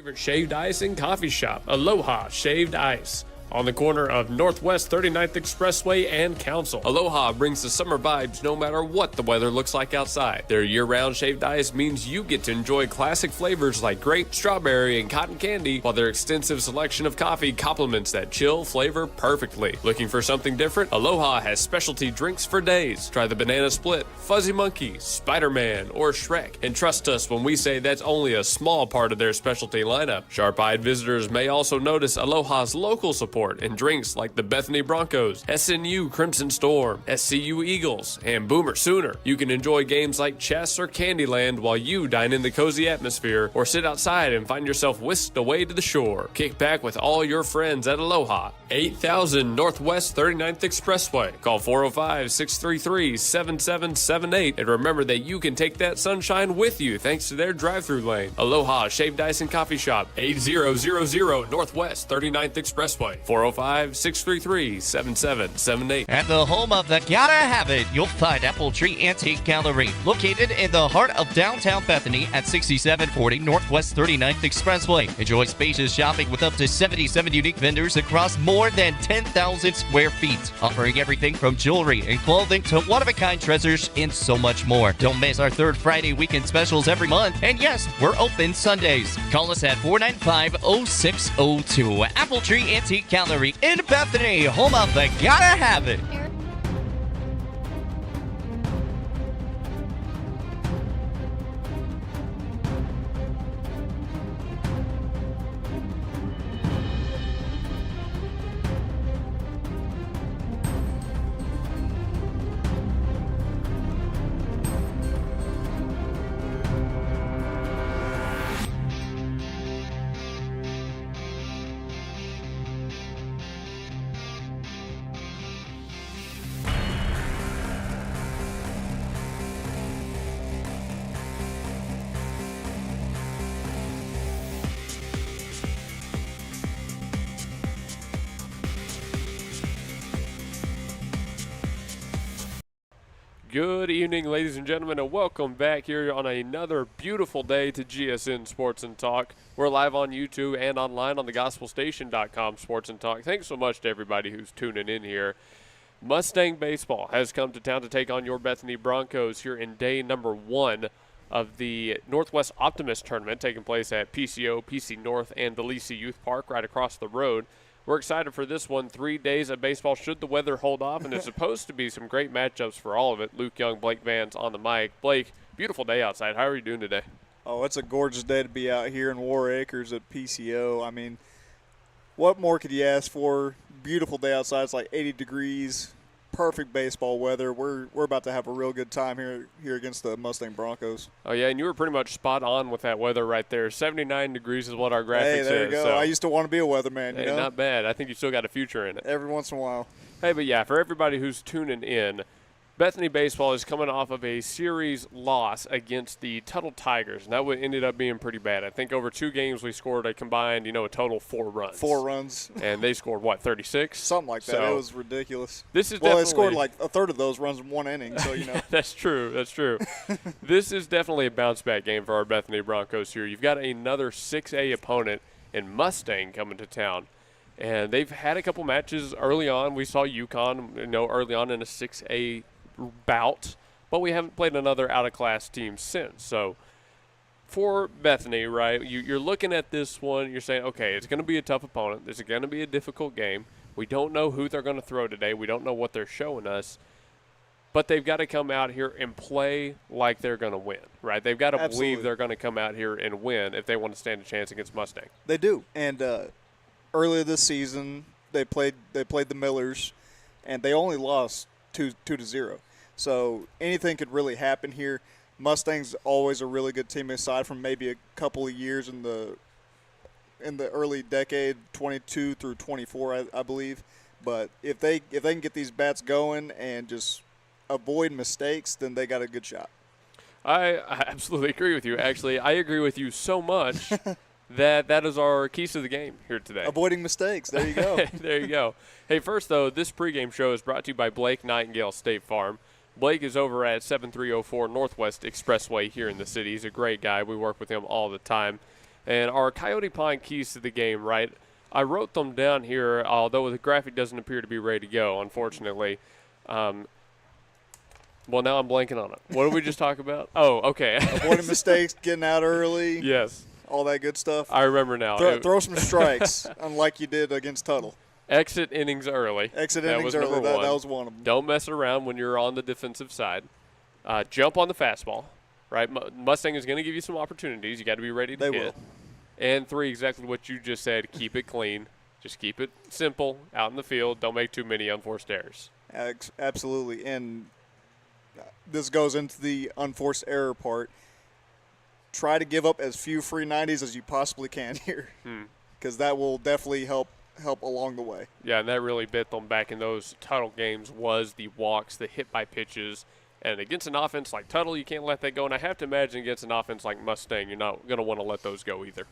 Favorite shaved ice and coffee shop, Aloha Shaved Ice, on the corner of Northwest 39th Expressway and Council. Aloha brings the summer vibes no matter what the weather looks like outside. Their year-round shaved ice means you get to enjoy classic flavors like grape, strawberry, and cotton candy, while their extensive selection of coffee complements that chill flavor perfectly. Looking for something different? Aloha has specialty drinks for days. Try the Banana Split, Fuzzy Monkey, Spider-Man, or Shrek. And trust us when we say that's only a small part of their specialty lineup. Sharp-eyed visitors may also notice Aloha's local support and drinks like the Bethany Broncos, SNU Crimson Storm, SCU Eagles, and Boomer Sooner. You can enjoy games like chess or Candyland while you dine in the cozy atmosphere, or sit outside and find yourself whisked away to the shore. Kick back with all your friends at Aloha, 8000 Northwest 39th Expressway. Call 405-633-7778, and remember that you can take that sunshine with you thanks to their drive-thru lane. Aloha Shaved Ice and Coffee Shop, 8000 Northwest 39th Expressway. 405-633-7778. At the home of the Gotta Have It, you'll find Apple Tree Antique Gallery, located in the heart of downtown Bethany at 6740 Northwest 39th Expressway. Enjoy spacious shopping with up to 77 unique vendors across more than 10,000 square feet, offering everything from jewelry and clothing to one-of-a-kind treasures and so much more. Don't miss our third Friday weekend specials every month. And yes, we're open Sundays. Call us at 495-0602. Apple Tree Antique Gallery in Bethany, home of the Gotta Have It. Good evening, ladies and gentlemen, and welcome back here on another beautiful day to GSN Sports and Talk. We're live on YouTube and online on the gospelstation.com Sports and Talk. Thanks so much to everybody who's tuning in here. Mustang Baseball has come to town to take on your Bethany Broncos here in day number 1 of the Northwest Optimist Tournament, taking place at PCO, PC North, and Delisi Youth Park right across the road. We're excited for this one. 3 days of baseball should the weather hold off, and it's supposed to be some great matchups for all of it. Luke Young, Blake Vance on the mic. Blake, beautiful day outside. How are you doing today? Oh, it's a gorgeous day to be out here in War Acres at PCO. I mean, what more could you ask for? Beautiful day outside. It's like 80 degrees. Perfect baseball weather. We're about to have a real good time here against the Mustang Broncos. Oh, yeah, and you were pretty much spot on with that weather right there. 79 degrees is what our graphic says. Hey, there you go. So, I used to want to be a weatherman, hey, not bad. I think you still got a future in it. Every once in a while. Hey, but yeah, for everybody who's tuning in, Bethany Baseball is coming off of a series loss against the Tuttle Tigers, and that ended up being pretty bad. I think over 2 games we scored a combined, a total 4 runs. 4 runs. And they scored, 36? Something like that. So, it was ridiculous. This is they scored like a third of those runs in 1 inning, so, That's true. This is definitely a bounce-back game for our Bethany Broncos here. You've got another 6A opponent in Mustang coming to town. And they've had a couple matches early on. We saw UConn, early on in a 6A bout, but we haven't played another out-of-class team since. So for Bethany, right, you're looking at this one, you're saying, okay, it's going to be a tough opponent. This is going to be a difficult game. We don't know who they're going to throw today. We don't know what they're showing us. But they've got to come out here and play like they're going to win, right? They've got to believe they're going to come out here and win if they want to stand a chance against Mustang. They do. And earlier this season, they played the Millers, and they only lost 2-0. So anything could really happen here. Mustang's always a really good team, aside from maybe a couple of years in the early decade, 22 through 24, I believe. But if they can get these bats going and just avoid mistakes, then they got a good shot. I absolutely agree with you. Actually, I agree with you so much that is our keys to the game here today. Avoiding mistakes. There you go. There you go. Hey, first, though, this pregame show is brought to you by Blake Nightingale State Farm. Blake is over at 7304 Northwest Expressway here in the city. He's a great guy. We work with him all the time. And our Coyote Pond keys to the game, right? I wrote them down here, although the graphic doesn't appear to be ready to go, unfortunately. Well, now I'm blanking on it. What did we just talk about? Oh, okay. Avoiding mistakes, getting out early. Yes. All that good stuff. I remember now. Throw some strikes, unlike you did against Tuttle. Exit innings early. Exit innings early. That was one of them. Don't mess around when you're on the defensive side. Jump on the fastball, right? Mustang is going to give you some opportunities. You got to be ready to hit. They will. And 3, exactly what you just said, keep it clean. Just keep it simple out in the field. Don't make too many unforced errors. Absolutely. And this goes into the unforced error part. Try to give up as few free 90s as you possibly can here, because that will definitely help along the way. Yeah, and that really bit them back in those Tuttle games was the walks, the hit by pitches. And against an offense like Tuttle, you can't let that go. And I have to imagine against an offense like Mustang, you're not going to want to let those go either.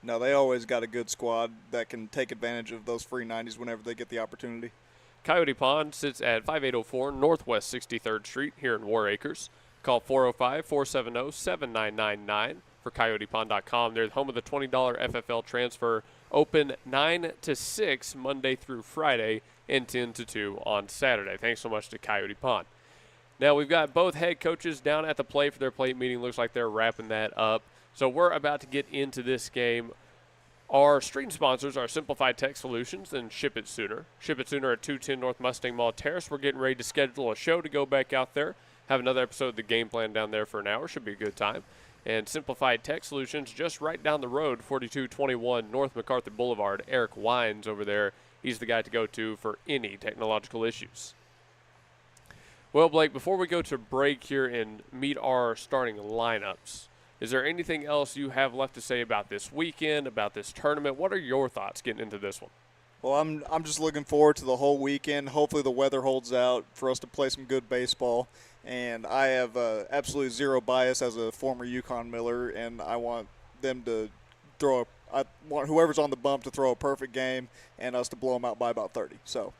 No, they always got a good squad that can take advantage of those free 90s whenever they get the opportunity. Coyote Pond sits at 5804 Northwest 63rd Street here in War Acres. Call 405-470-7999 for CoyotePond.com. They're the home of the $20 FFL transfer, open 9 to 6 Monday through Friday and 10 to 2 on Saturday. Thanks so much to Coyote Pond. Now, we've got both head coaches down at the plate for their plate meeting. Looks like they're wrapping that up. So we're about to get into this game. Our stream sponsors are Simplified Tech Solutions and Ship It Sooner. Ship It Sooner at 210 North Mustang Mall Terrace. We're getting ready to schedule a show to go back out there. Have another episode of the game plan down there for an hour. Should be a good time. And Simplified Tech Solutions just right down the road, 4221 North MacArthur Boulevard. Eric Wines over there. He's the guy to go to for any technological issues. Well, Blake, before we go to break here and meet our starting lineups, is there anything else you have left to say about this weekend, about this tournament? What are your thoughts getting into this one? Well, I'm just looking forward to the whole weekend. Hopefully the weather holds out for us to play some good baseball. And I have absolutely zero bias as a former UConn Miller, and I want them to I want whoever's on the bump to throw a perfect game and us to blow them out by about 30. So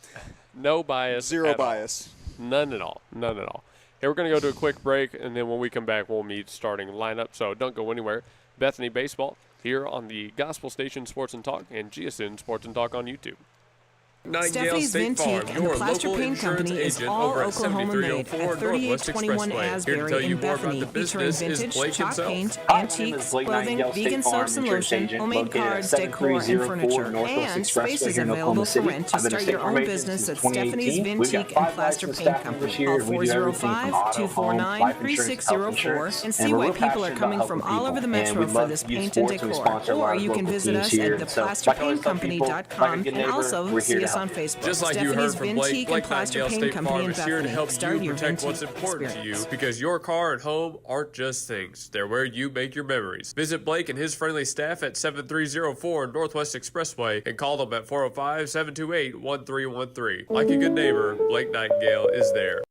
no bias. Zero bias. None at all. None at all. Hey, we're going to go to a quick break, and then when we come back, we'll meet starting lineup. So don't go anywhere. Bethany Baseball here on the Gospel Station Sports and Talk and GSN Sports and Talk on YouTube. Stephanie's Vintique and the Plaster Paint Company is all Oklahoma made at 3821 Asbury in Bethany, featuring vintage, chalk paint, antiques, clothing, vegan soaps and lotion, homemade cards, decor, and furniture. And space is available for rent to start your own business at Stephanie's Vintique and Plaster Paint Company. Call 405-249-3604 and see why people are coming from all over the metro for this paint and decor. Or you can visit us at theplasterpaintcompany.com and also see us on Facebook. Just like you heard from Blake Nightingale State Farm is here to help you protect what's important to you, because your car and home aren't just things. They're where you make your memories. Visit Blake and his friendly staff at 7304 Northwest Expressway and call them at 405-728-1313. Like a good neighbor, Blake Nightingale is there.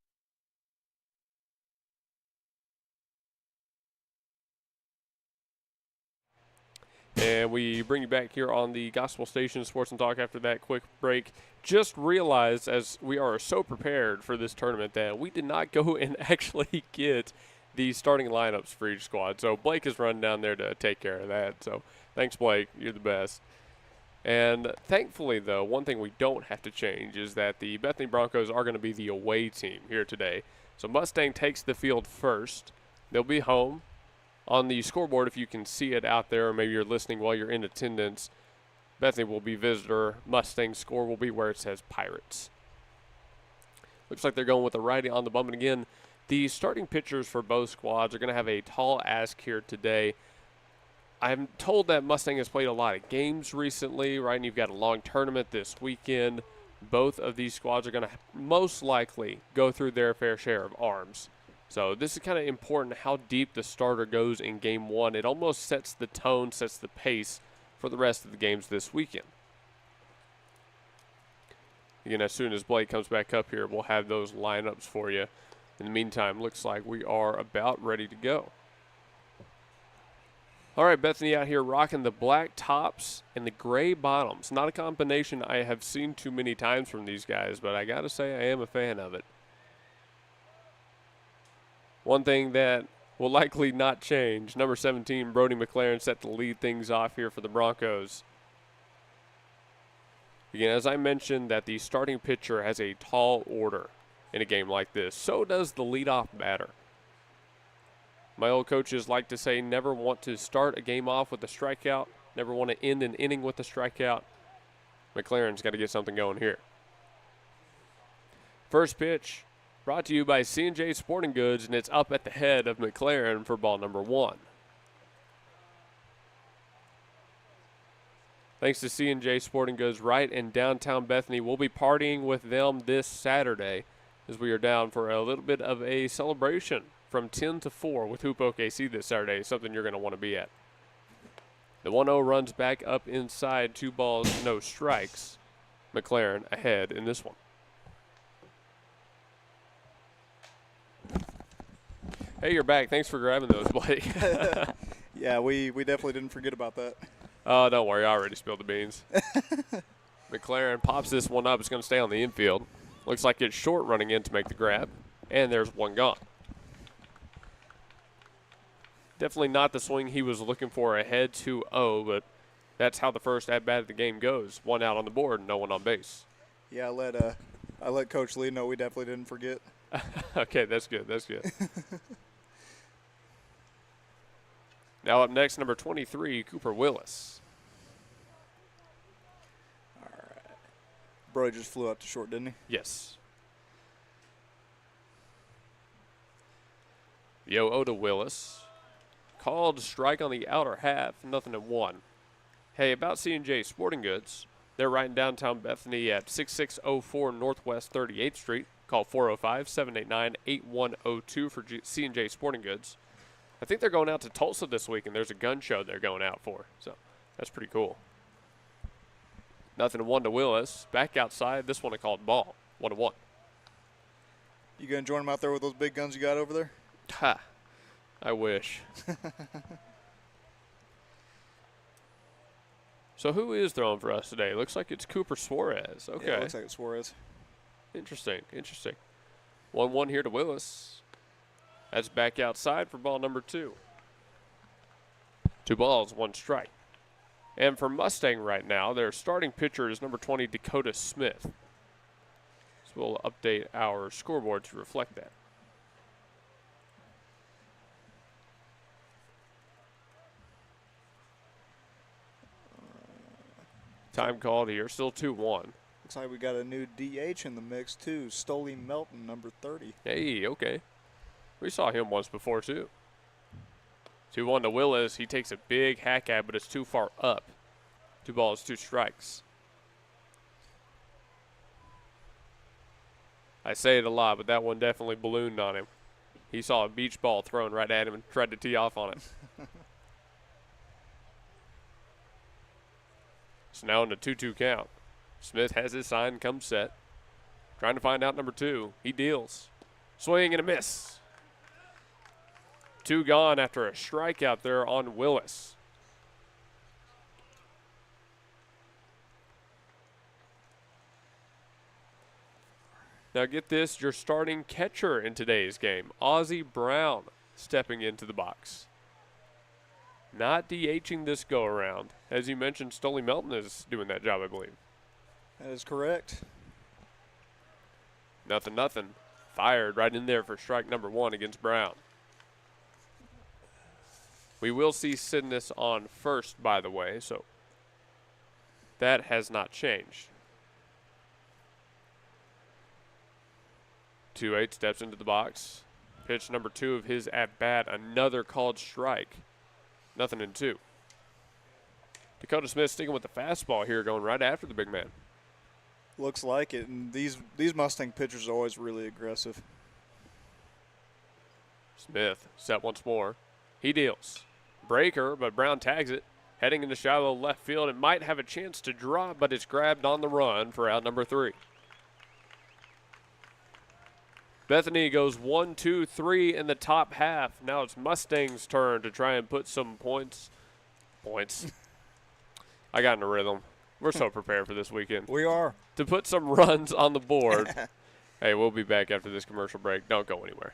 And we bring you back here on the Gospel Station Sports and Talk after that quick break. Just realized, as we are so prepared for this tournament, that we did not go and actually get the starting lineups for each squad. So Blake is running down there to take care of that. So thanks, Blake. You're the best. And thankfully, though, one thing we don't have to change is that the Bethany Broncos are going to be the away team here today. So Mustang takes the field first. They'll be home. On the scoreboard, if you can see it out there, or maybe you're listening while you're in attendance, Bethany will be visitor. Mustang's score will be where it says Pirates. Looks like they're going with a righty on the bump. And again, the starting pitchers for both squads are going to have a tall ask here today. I'm told that Mustang has played a lot of games recently, right? And you've got a long tournament this weekend. Both of these squads are going to most likely go through their fair share of arms. So this is kind of important, how deep the starter goes in Game 1. It almost sets the tone, sets the pace for the rest of the games this weekend. Again, as soon as Blake comes back up here, we'll have those lineups for you. In the meantime, looks like we are about ready to go. All right, Bethany out here rocking the black tops and the gray bottoms. Not a combination I have seen too many times from these guys, but I got to say I am a fan of it. One thing that will likely not change. Number 17, Brody McLaren, set to lead things off here for the Broncos. Again, as I mentioned, that the starting pitcher has a tall order in a game like this. So does the leadoff batter. My old coaches like to say never want to start a game off with a strikeout, never want to end an inning with a strikeout. McLaren's got to get something going here. First pitch brought to you by C&J Sporting Goods, and it's up at the head of McLaren for ball number 1. Thanks to C&J Sporting Goods right in downtown Bethany. We'll be partying with them this Saturday as we are down for a little bit of a celebration from 10 to 4 with Hoop OKC this Saturday, something you're going to want to be at. The 1-0 runs back up inside, 2 balls, no strikes. McLaren ahead in this one. Hey, you're back. Thanks for grabbing those, Blake. Yeah, we definitely didn't forget about that. Oh, don't worry. I already spilled the beans. McLaren pops this one up. It's going to stay on the infield. Looks like it's short running in to make the grab. And there's one gone. Definitely not the swing he was looking for ahead 2-0, but that's how the first at-bat of the game goes. 1 out on the board, no one on base. Yeah, I let Coach Lee know we definitely didn't forget. Okay, that's good. That's good. Now up next, number 23, Cooper Willis. All right. Brody just flew out to short, didn't he? Yes. Yo to Willis. Called strike on the outer half, 0-1. Hey, about C&J Sporting Goods, they're right in downtown Bethany at 6604 Northwest 38th Street. Call 405-789-8102 for C&J Sporting Goods. I think they're going out to Tulsa this week, and there's a gun show they're going out for. So that's pretty cool. 0-1 to Willis. Back outside. This one a called ball. 1-1. You going to join them out there with those big guns you got over there? Ha. I wish. So who is throwing for us today? Looks like it's Cooper Suarez. Okay. Yeah, looks like it's Suarez. Interesting. 1-1 here to Willis. That's back outside for ball number 2. 2 balls, 1 strike. And for Mustang right now, their starting pitcher is number 20, Dakota Smith. So we'll update our scoreboard to reflect that. Time called here, still 2-1. Looks like we got a new DH in the mix, too. Stoley Melton, number 30. Hey, okay. We saw him once before, too. 2-1 to Willis. He takes a big hack at, but it's too far up. 2 balls, 2 strikes. I say it a lot, but that one definitely ballooned on him. He saw a beach ball thrown right at him and tried to tee off on it. So now in the 2-2 count. Smith has his sign, comes set. Trying to find out number 2. He deals. Swing and a miss. 2 gone after a strikeout there on Willis. Now get this, your starting catcher in today's game, Ozzie Brown, stepping into the box. Not DHing this go-around. As you mentioned, Stoley Melton is doing that job, I believe. That is correct. 0-0. Fired right in there for strike number 1 against Brown. We will see Sidness on first, by the way, so that has not changed. 2-8 steps into the box. Pitch number 2 of his at-bat, another called strike. 0-2. Dakota Smith sticking with the fastball here, going right after the big man. Looks like it, and these Mustang pitchers are always really aggressive. Smith set once more. He deals. Breaker, but Brown tags it. Heading into shallow left field. It might have a chance to drop, but it's grabbed on the run for out number 3. Bethany goes 1, 2, 3 in the top half. Now it's Mustang's turn to try and put some points. I got in a rhythm. We're so prepared for this weekend. We are. To put some runs on the board. Hey, we'll be back after this commercial break. Don't go anywhere.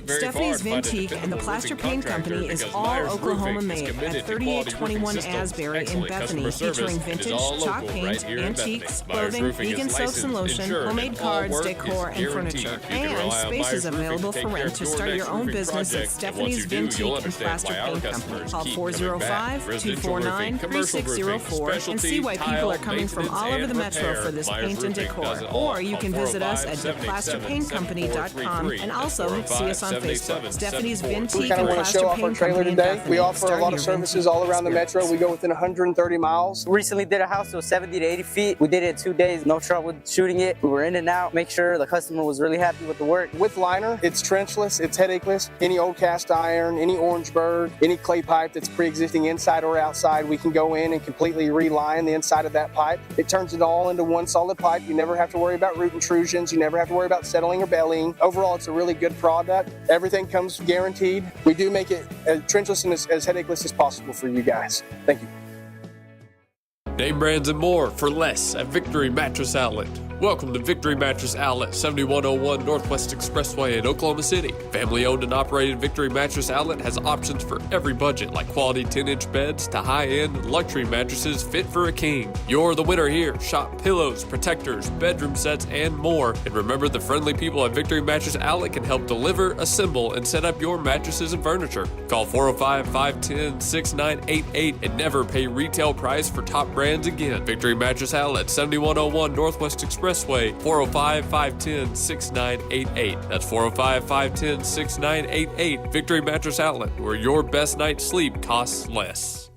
Stephanie's Vintique and the Plaster Paint Company is all Oklahoma made at 3821 Asbury in Bethany, featuring vintage, chalk paint, antiques, clothing, vegan soaps and lotion, homemade cards, decor, and furniture. And space is available for rent to start your own business at Stephanie's Vintique and Plaster Paint Company. Call 405-249-3604 and see why people are coming from all over the metro for this paint and decor. Or you can visit us at theplasterpaintcompany.com and also see us on Facebook. Stephanie's Vintique We kind of want to show off our trailer today. We offer a lot of services all around the metro. We go within 130 miles. Recently did a house that was 70 to 80 feet. We did it in 2 days, no trouble shooting it. We were in and out, make sure the customer was really happy with the work. With liner, it's trenchless, it's headacheless. Any old cast iron, any Orangeburg, any clay pipe that's pre-existing inside or outside, we can go in and completely reline the inside of that pipe. It turns it all into one solid pipe. You never have to worry about root intrusions. You never have to worry about settling or bellying. Overall, it's a really good product. Everything comes guaranteed. We do make it as trenchless and as headacheless as possible for you guys. Thank you. Name brands and more for less at Victory Mattress Outlet. Welcome to Victory Mattress Outlet, 7101 Northwest Expressway in Oklahoma City. Family owned and operated Victory Mattress Outlet has options for every budget, like quality 10-inch beds to high-end luxury mattresses fit for a king. You're the winner here. Shop pillows, protectors, bedroom sets, and more. And remember, the friendly people at Victory Mattress Outlet can help deliver, assemble, and set up your mattresses and furniture. Call 405-510-6988 and never pay retail price for top brands again. Victory Mattress Outlet, 7101 Northwest Expressway, 405-510-6988. That's 405-510-6988. Victory Mattress Outlet, where your best night's sleep costs less.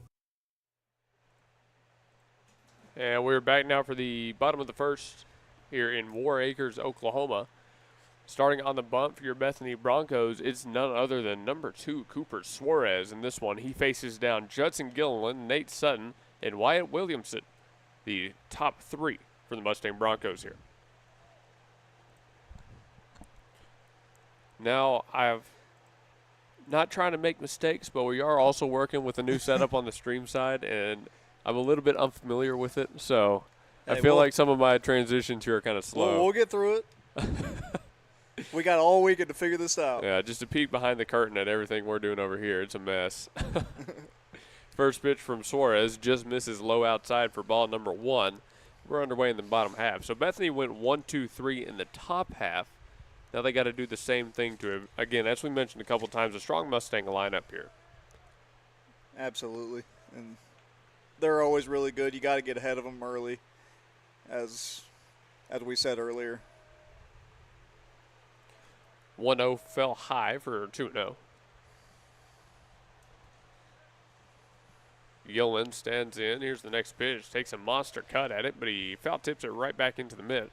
And we're back now for the bottom of the first here in War Acres, Oklahoma. Starting on the bump for your Bethany Broncos, it's none other than number 2, Cooper Suarez. In this one, he faces down Judson Gilliland, Nate Sutton, and Wyatt Williamson, the top 3 for the Mustang Broncos here. Now, I'm not trying to make mistakes, but we are also working with a new setup on the stream side, and I'm a little bit unfamiliar with it, so I feel like some of my transitions here are kind of slow. We'll get through it. We got all weekend to figure this out. Yeah, just a peek behind the curtain at everything we're doing over here. It's a mess. First pitch from Suarez just misses low outside for ball number 1. We're underway in the bottom half. So Bethany went 1-2-3 in the top half. Now they got to do the same thing to, again, as we mentioned a couple times, a strong Mustang lineup here. Absolutely. And they're always really good. You got to get ahead of them early, as we said earlier. 1-0 fell high for 2-0. Gillen stands in. Here's the next pitch. Takes a monster cut at it, but he foul tips it right back into the mid.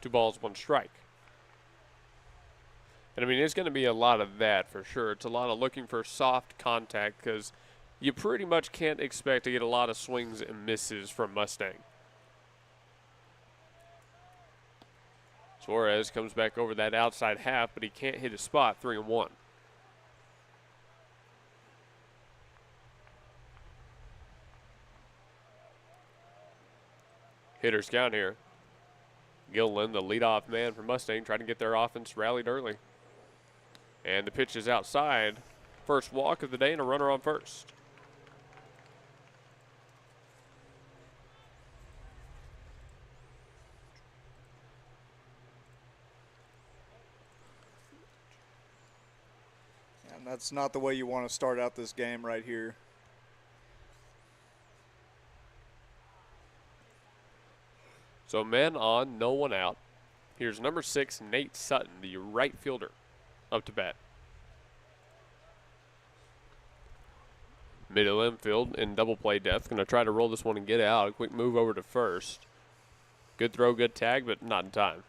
2 balls, 1 strike. And, I mean, it's going to be a lot of that for sure. It's a lot of looking for soft contact because you pretty much can't expect to get a lot of swings and misses from Mustang. Suarez comes back over that outside half, but he can't hit his spot. 3-1. Hitters count here. Gilliland, the leadoff man for Mustang, trying to get their offense rallied early. And the pitch is outside. First walk of the day and a runner on first. And that's not the way you want to start out this game right here. So men on, no one out. Here's number 6, Nate Sutton, the right fielder, up to bat. Middle infield in double play depth. Going to try to roll this one and get out. A quick move over to first. Good throw, good tag, but not in time.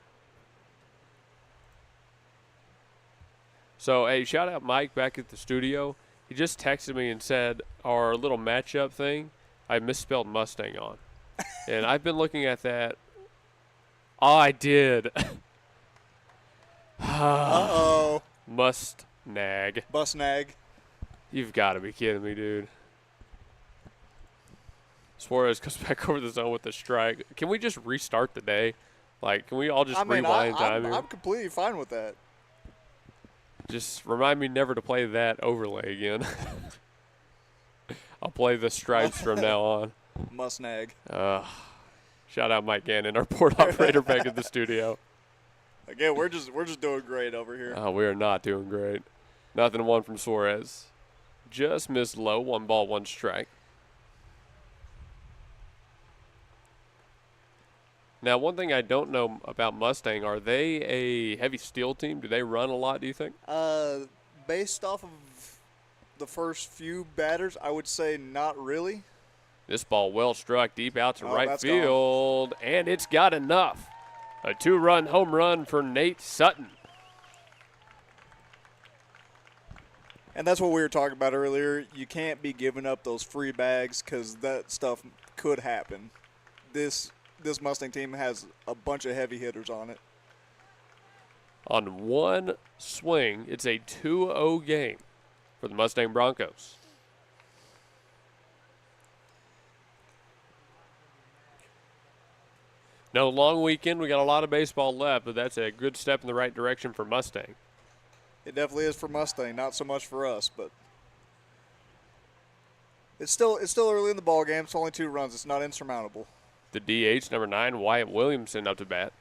So, hey, shout out Mike back at the studio. He just texted me and said our little matchup thing, I misspelled Mustang on. And I've been looking at that. Oh, I did. Uh-oh. Must-nag. Bus-nag. You've got to be kidding me, dude. Suarez comes back over the zone with a strike. Can we just restart the day? Like, can we all just rewind time here? I'm completely fine with that. Just remind me never to play that overlay again. I'll play the stripes from now on. Must nag. Shout out Mike Gannon, our board operator back in the studio. Again, we're just doing great over here. We are not doing great. Nothing one from Suarez. Just missed low. 1 ball, 1 strike. Now, one thing I don't know about Mustang, are they a heavy steel team? Do they run a lot, do you think? Based off of the first few batters, I would say not really. This ball well struck deep out to right field, and it's got enough. A 2-run home run for Nate Sutton. And that's what we were talking about earlier. You can't be giving up those free bags because that stuff could happen. This Mustang team has a bunch of heavy hitters on it. On one swing, it's a 2-0 game for the Mustang Broncos. No long weekend. We got a lot of baseball left, but that's a good step in the right direction for Mustang. It definitely is for Mustang, not so much for us, but it's still early in the ball game. It's only 2 runs. It's not insurmountable. The DH, number 9, Wyatt Williamson, up to bat.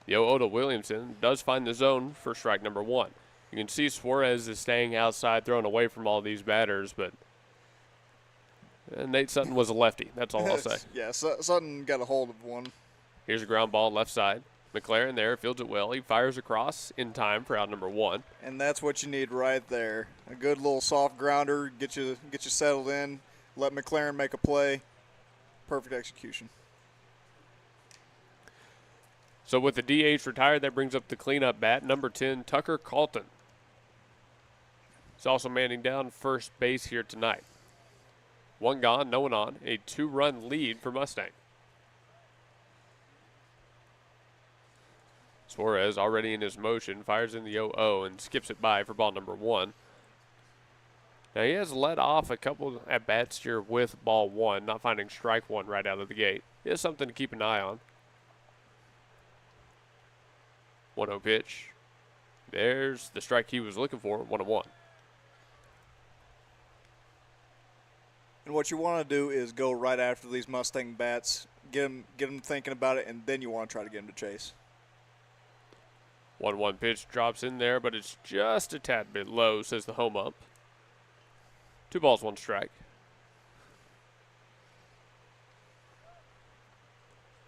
The 0-0 to Williamson does find the zone for strike number 1. You can see Suarez is staying outside, throwing away from all these batters, but Nate Sutton was a lefty. That's all I'll say. Yeah, Sutton got a hold of one. Here's a ground ball left side. McLaren there fields it well. He fires across in time for out number 1. And that's what you need right there. A good little soft grounder, get you settled in, let McLaren make a play. Perfect execution. So with the DH retired, that brings up the cleanup bat, number 10, Tucker Carlton. He's also manning down first base here tonight. 1 gone, no one on. A 2-run lead for Mustang. Suarez already in his motion, fires in the 0-0 and skips it by for ball number 1. Now he has let off a couple at-bats here with ball 1, not finding strike 1 right out of the gate. It is something to keep an eye on. 1-0 pitch. There's the strike he was looking for, 1-1. And what you want to do is go right after these Mustang bats, get them thinking about it, and then you want to try to get them to chase. 1-1 pitch drops in there, but it's just a tad bit low, says the home ump. 2 balls, 1 strike.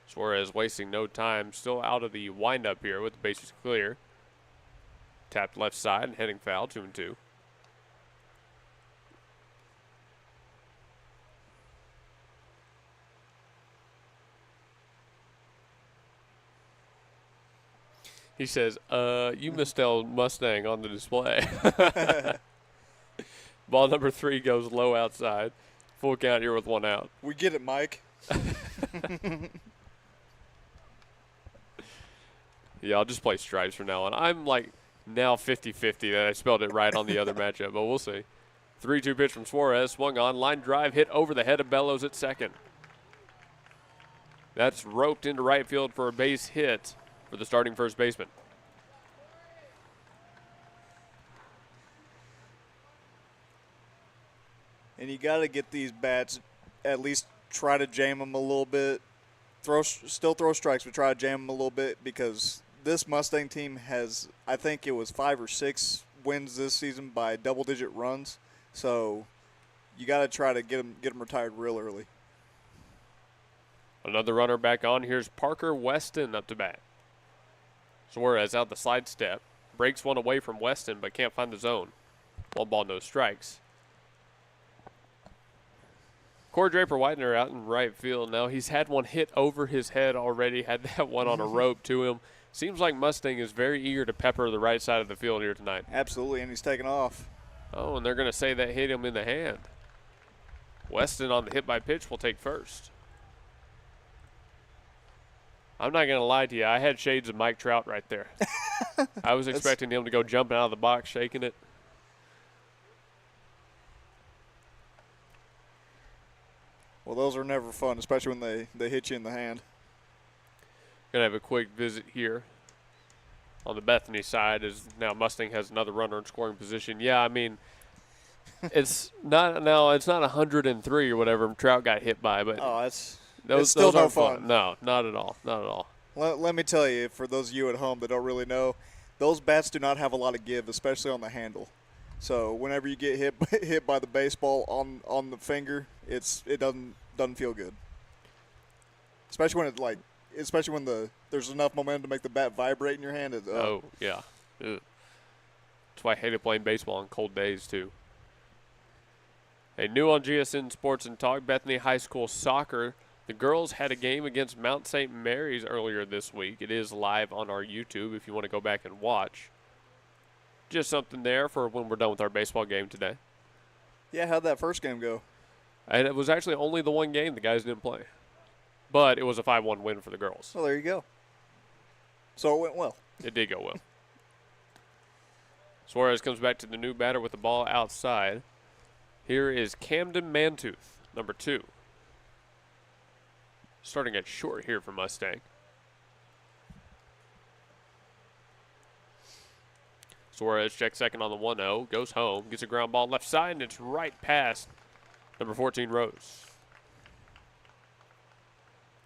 Suarez wasting no time, still out of the windup here with the bases clear. Tapped left side and heading foul, 2-2. He says, you misspelled Mustang on the display. Ball number 3 goes low outside. Full count here with 1 out. We get it, Mike. Yeah, I'll just play stripes from now on. I'm like now 50-50 that I spelled it right on the other matchup, but we'll see. 3-2 pitch from Suarez. Swung on. Line drive hit over the head of Bellows at second. That's roped into right field for a base hit for the starting first baseman. And you got to get these bats, at least try to jam them a little bit. Still throw strikes, but try to jam them a little bit because this Mustang team has, I think it was 5 or 6 wins this season by double-digit runs. So you got to try to get them retired real early. Another runner back on. Here's Parker Weston up to bat. Suarez out the slide step. Breaks one away from Weston, but can't find the zone. 1 ball, no strikes. Corey Draper-Whitener out in right field now. He's had one hit over his head already, had that one on a rope to him. Seems like Mustang is very eager to pepper the right side of the field here tonight. Absolutely, and he's taking off. Oh, and they're going to say that hit him in the hand. Weston on the hit by pitch will take first. I'm not going to lie to you. I had shades of Mike Trout right there. I was expecting him to go jumping out of the box, shaking it. Well, those are never fun, especially when they hit you in the hand. Going to have a quick visit here on the Bethany side is now Mustang has another runner in scoring position. Yeah, I mean, it's not 103 or whatever Trout got hit by, but it's still no fun. No, not at all. Not at all. Let me tell you, for those of you at home that don't really know, those bats do not have a lot of give, especially on the handle. So whenever you get hit by the baseball on the finger, it doesn't feel good. Especially when there's enough momentum to make the bat vibrate in your hand. Oh yeah, ugh. That's why I hated playing baseball on cold days too. Hey, new on GSN Sports and Talk, Bethany High School soccer. The girls had a game against Mount St. Mary's earlier this week. It is live on our YouTube if you want to go back and watch. Just something there for when we're done with our baseball game today. Yeah, how'd that first game go? And it was actually only the one game the guys didn't play. But it was a 5-1 win for the girls. Well, there you go. So it went well. It did go well. Suarez comes back to the new batter with the ball outside. Here is Camden Mantooth, number 2. Starting at short here for Mustang. Suarez checks second on the 1-0, goes home, gets a ground ball left side, and it's right past number 14, Rose.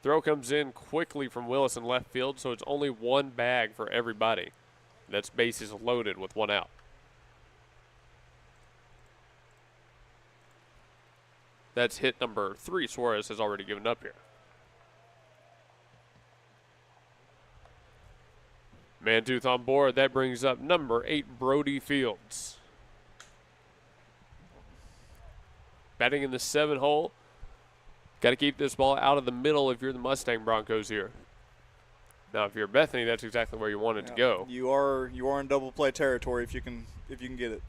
Throw comes in quickly from Willis in left field, so it's only one bag for everybody. That's bases loaded with 1 out. That's hit number 3 Suarez has already given up here. Mantooth on board. That brings up number 8, Brody Fields. Batting in the 7 hole. Got to keep this ball out of the middle if you're the Mustang Broncos here. Now, if you're Bethany, that's exactly where you want it to go. You are in double play territory if you can get it.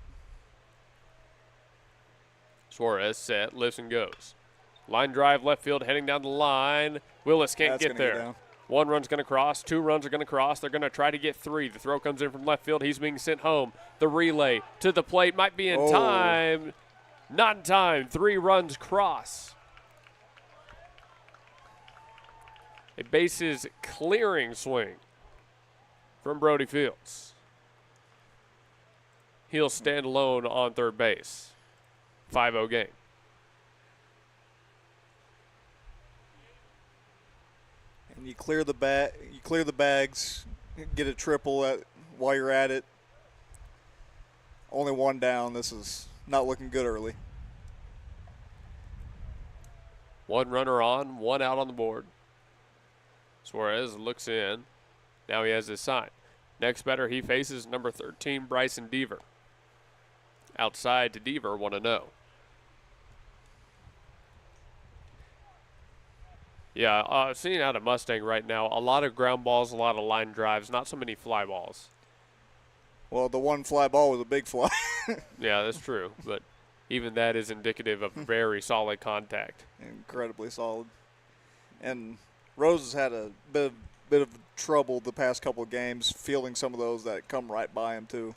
Suarez set, lifts and goes. Line drive left field heading down the line. Willis can't get there. 1 run's going to cross. 2 runs are going to cross. They're going to try to get 3. The throw comes in from left field. He's being sent home. The relay to the plate might be in time. Not in time. 3 runs cross. A bases clearing swing from Brody Fields. He'll stand alone on third base. 5-0 game. And you clear the bags, get a triple while you're at it. Only 1 down. This is not looking good early. 1 runner on, 1 out on the board. Suarez looks in. Now he has his sign. Next batter he faces number 13, Bryson Deaver. Outside to Deaver, 1-0. Yeah, seeing out of Mustang right now, a lot of ground balls, a lot of line drives, not so many fly balls. Well, the 1 fly ball was a big fly. Yeah, that's true. But even that is indicative of very solid contact. Incredibly solid. And Rose has had a bit of trouble the past couple of games, fielding some of those that come right by him, too.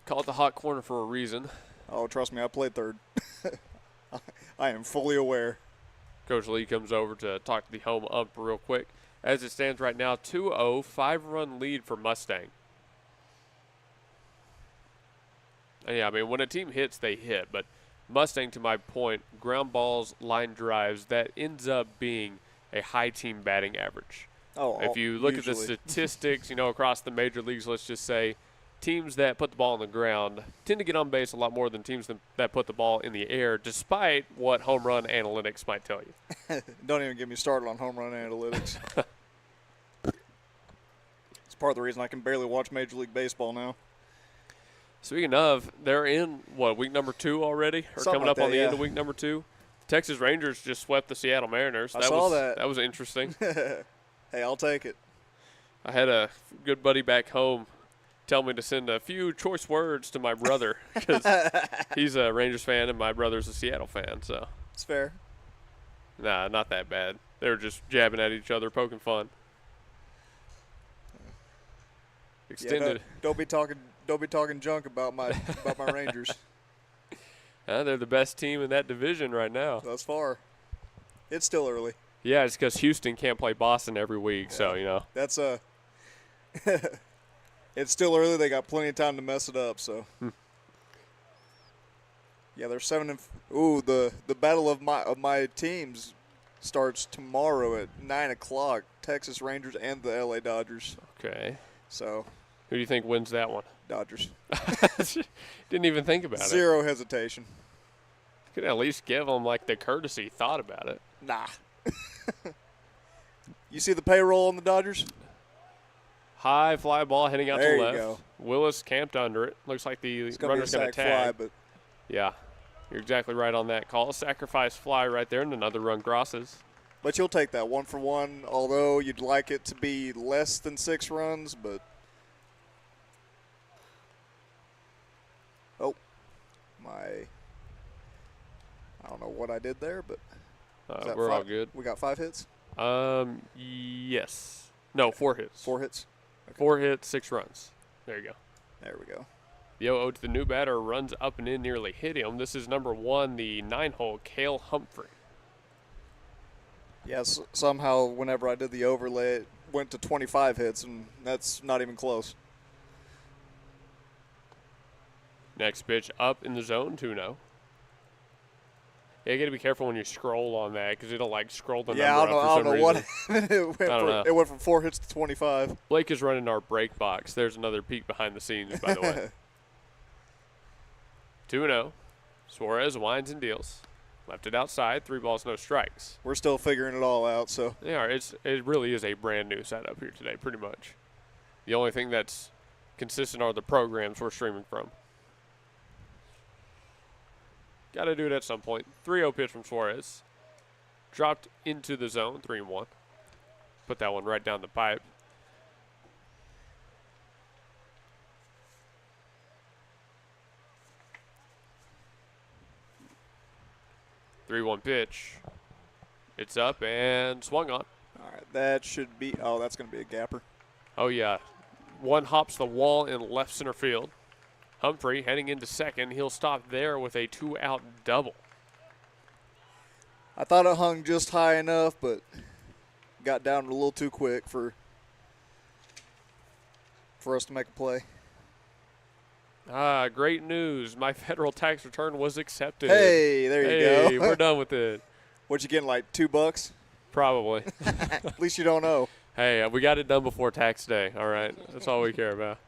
Call it the hot corner for a reason. Oh, trust me, I played third. I am fully aware. Coach Lee comes over to talk to the home ump real quick. As it stands right now, 2-0, 5-run lead for Mustang. And yeah, I mean, when a team hits, they hit. But Mustang, to my point, ground balls, line drives, that ends up being a high team batting average. If you look at the statistics, across the major leagues, let's just say, teams that put the ball on the ground tend to get on base a lot more than teams that put the ball in the air, despite what home run analytics might tell you. Don't even get me started on home run analytics. It's part of the reason I can barely watch Major League Baseball now. Speaking of, they're in, week number 2 already? Or coming up on the end of week number 2? The Texas Rangers just swept the Seattle Mariners. I saw that. That was interesting. Hey, I'll take it. I had a good buddy back home tell me to send a few choice words to my brother because he's a Rangers fan and my brother's a Seattle fan. So it's fair. Nah, not that bad. They were just jabbing at each other, poking fun. Extended. Yeah, don't be talking junk about my Rangers. They're the best team in that division right now. Thus far. It's still early. Yeah, it's because Houston can't play Boston every week, so That's It's still early. They got plenty of time to mess it up. So, yeah, they're 7 ooh, the battle of my teams starts tomorrow at 9:00. Texas Rangers and the LA Dodgers. Okay. So, who do you think wins that one? Dodgers. Didn't even think about it. Zero hesitation. Could at least give them like the courtesy thought about it. Nah. You see the payroll on the Dodgers? High fly ball heading out there to left. You go. Willis camped under it. Looks like the runner's going to tag. Fly, but yeah, you're exactly right on that call. Sacrifice fly right there, and another run crosses. But you'll take that 1 for 1, although you'd like it to be less than 6 runs, but I don't know what I did there, but we're all good. We got 5 hits? Yes. No, 4 hits. 4 hits? Okay. 4 hits, 6 runs. There you go. There we go. The 0-0 to the new batter, runs up and in, nearly hit him. This is number 1, the 9-hole, Cale Humphrey. Yes, somehow whenever I did the overlay, it went to 25 hits, and that's not even close. Next pitch up in the zone, 2-0. Yeah, you got to be careful when you scroll on that because it'll, like, scroll the number up for some reason. I don't know what it went from 4 hits to 25. Blake is running our break box. There's another peek behind the scenes, by the way. 2-0. Suarez winds and deals. Left it outside. 3 balls, no strikes. We're still figuring it all out, so. Yeah, it really is a brand new setup here today, pretty much. The only thing that's consistent are the programs we're streaming from. Got to do it at some point. 3-0 pitch from Suarez. Dropped into the zone, 3-1. Put that one right down the pipe. Three-one pitch. It's up and swung on. All right, that should be – oh, that's going to be a gapper. Oh, yeah. One hops the wall in left center field. Humphrey heading into second. He'll stop there with a 2-out double. I thought it hung just high enough, but got down a little too quick for us to make a play. Great news. My federal tax return was accepted. Hey, there you go. Hey, we're done with it. What you getting, like $2? Probably. At least you don't know. Hey, we got it done before tax day, all right? That's all we care about.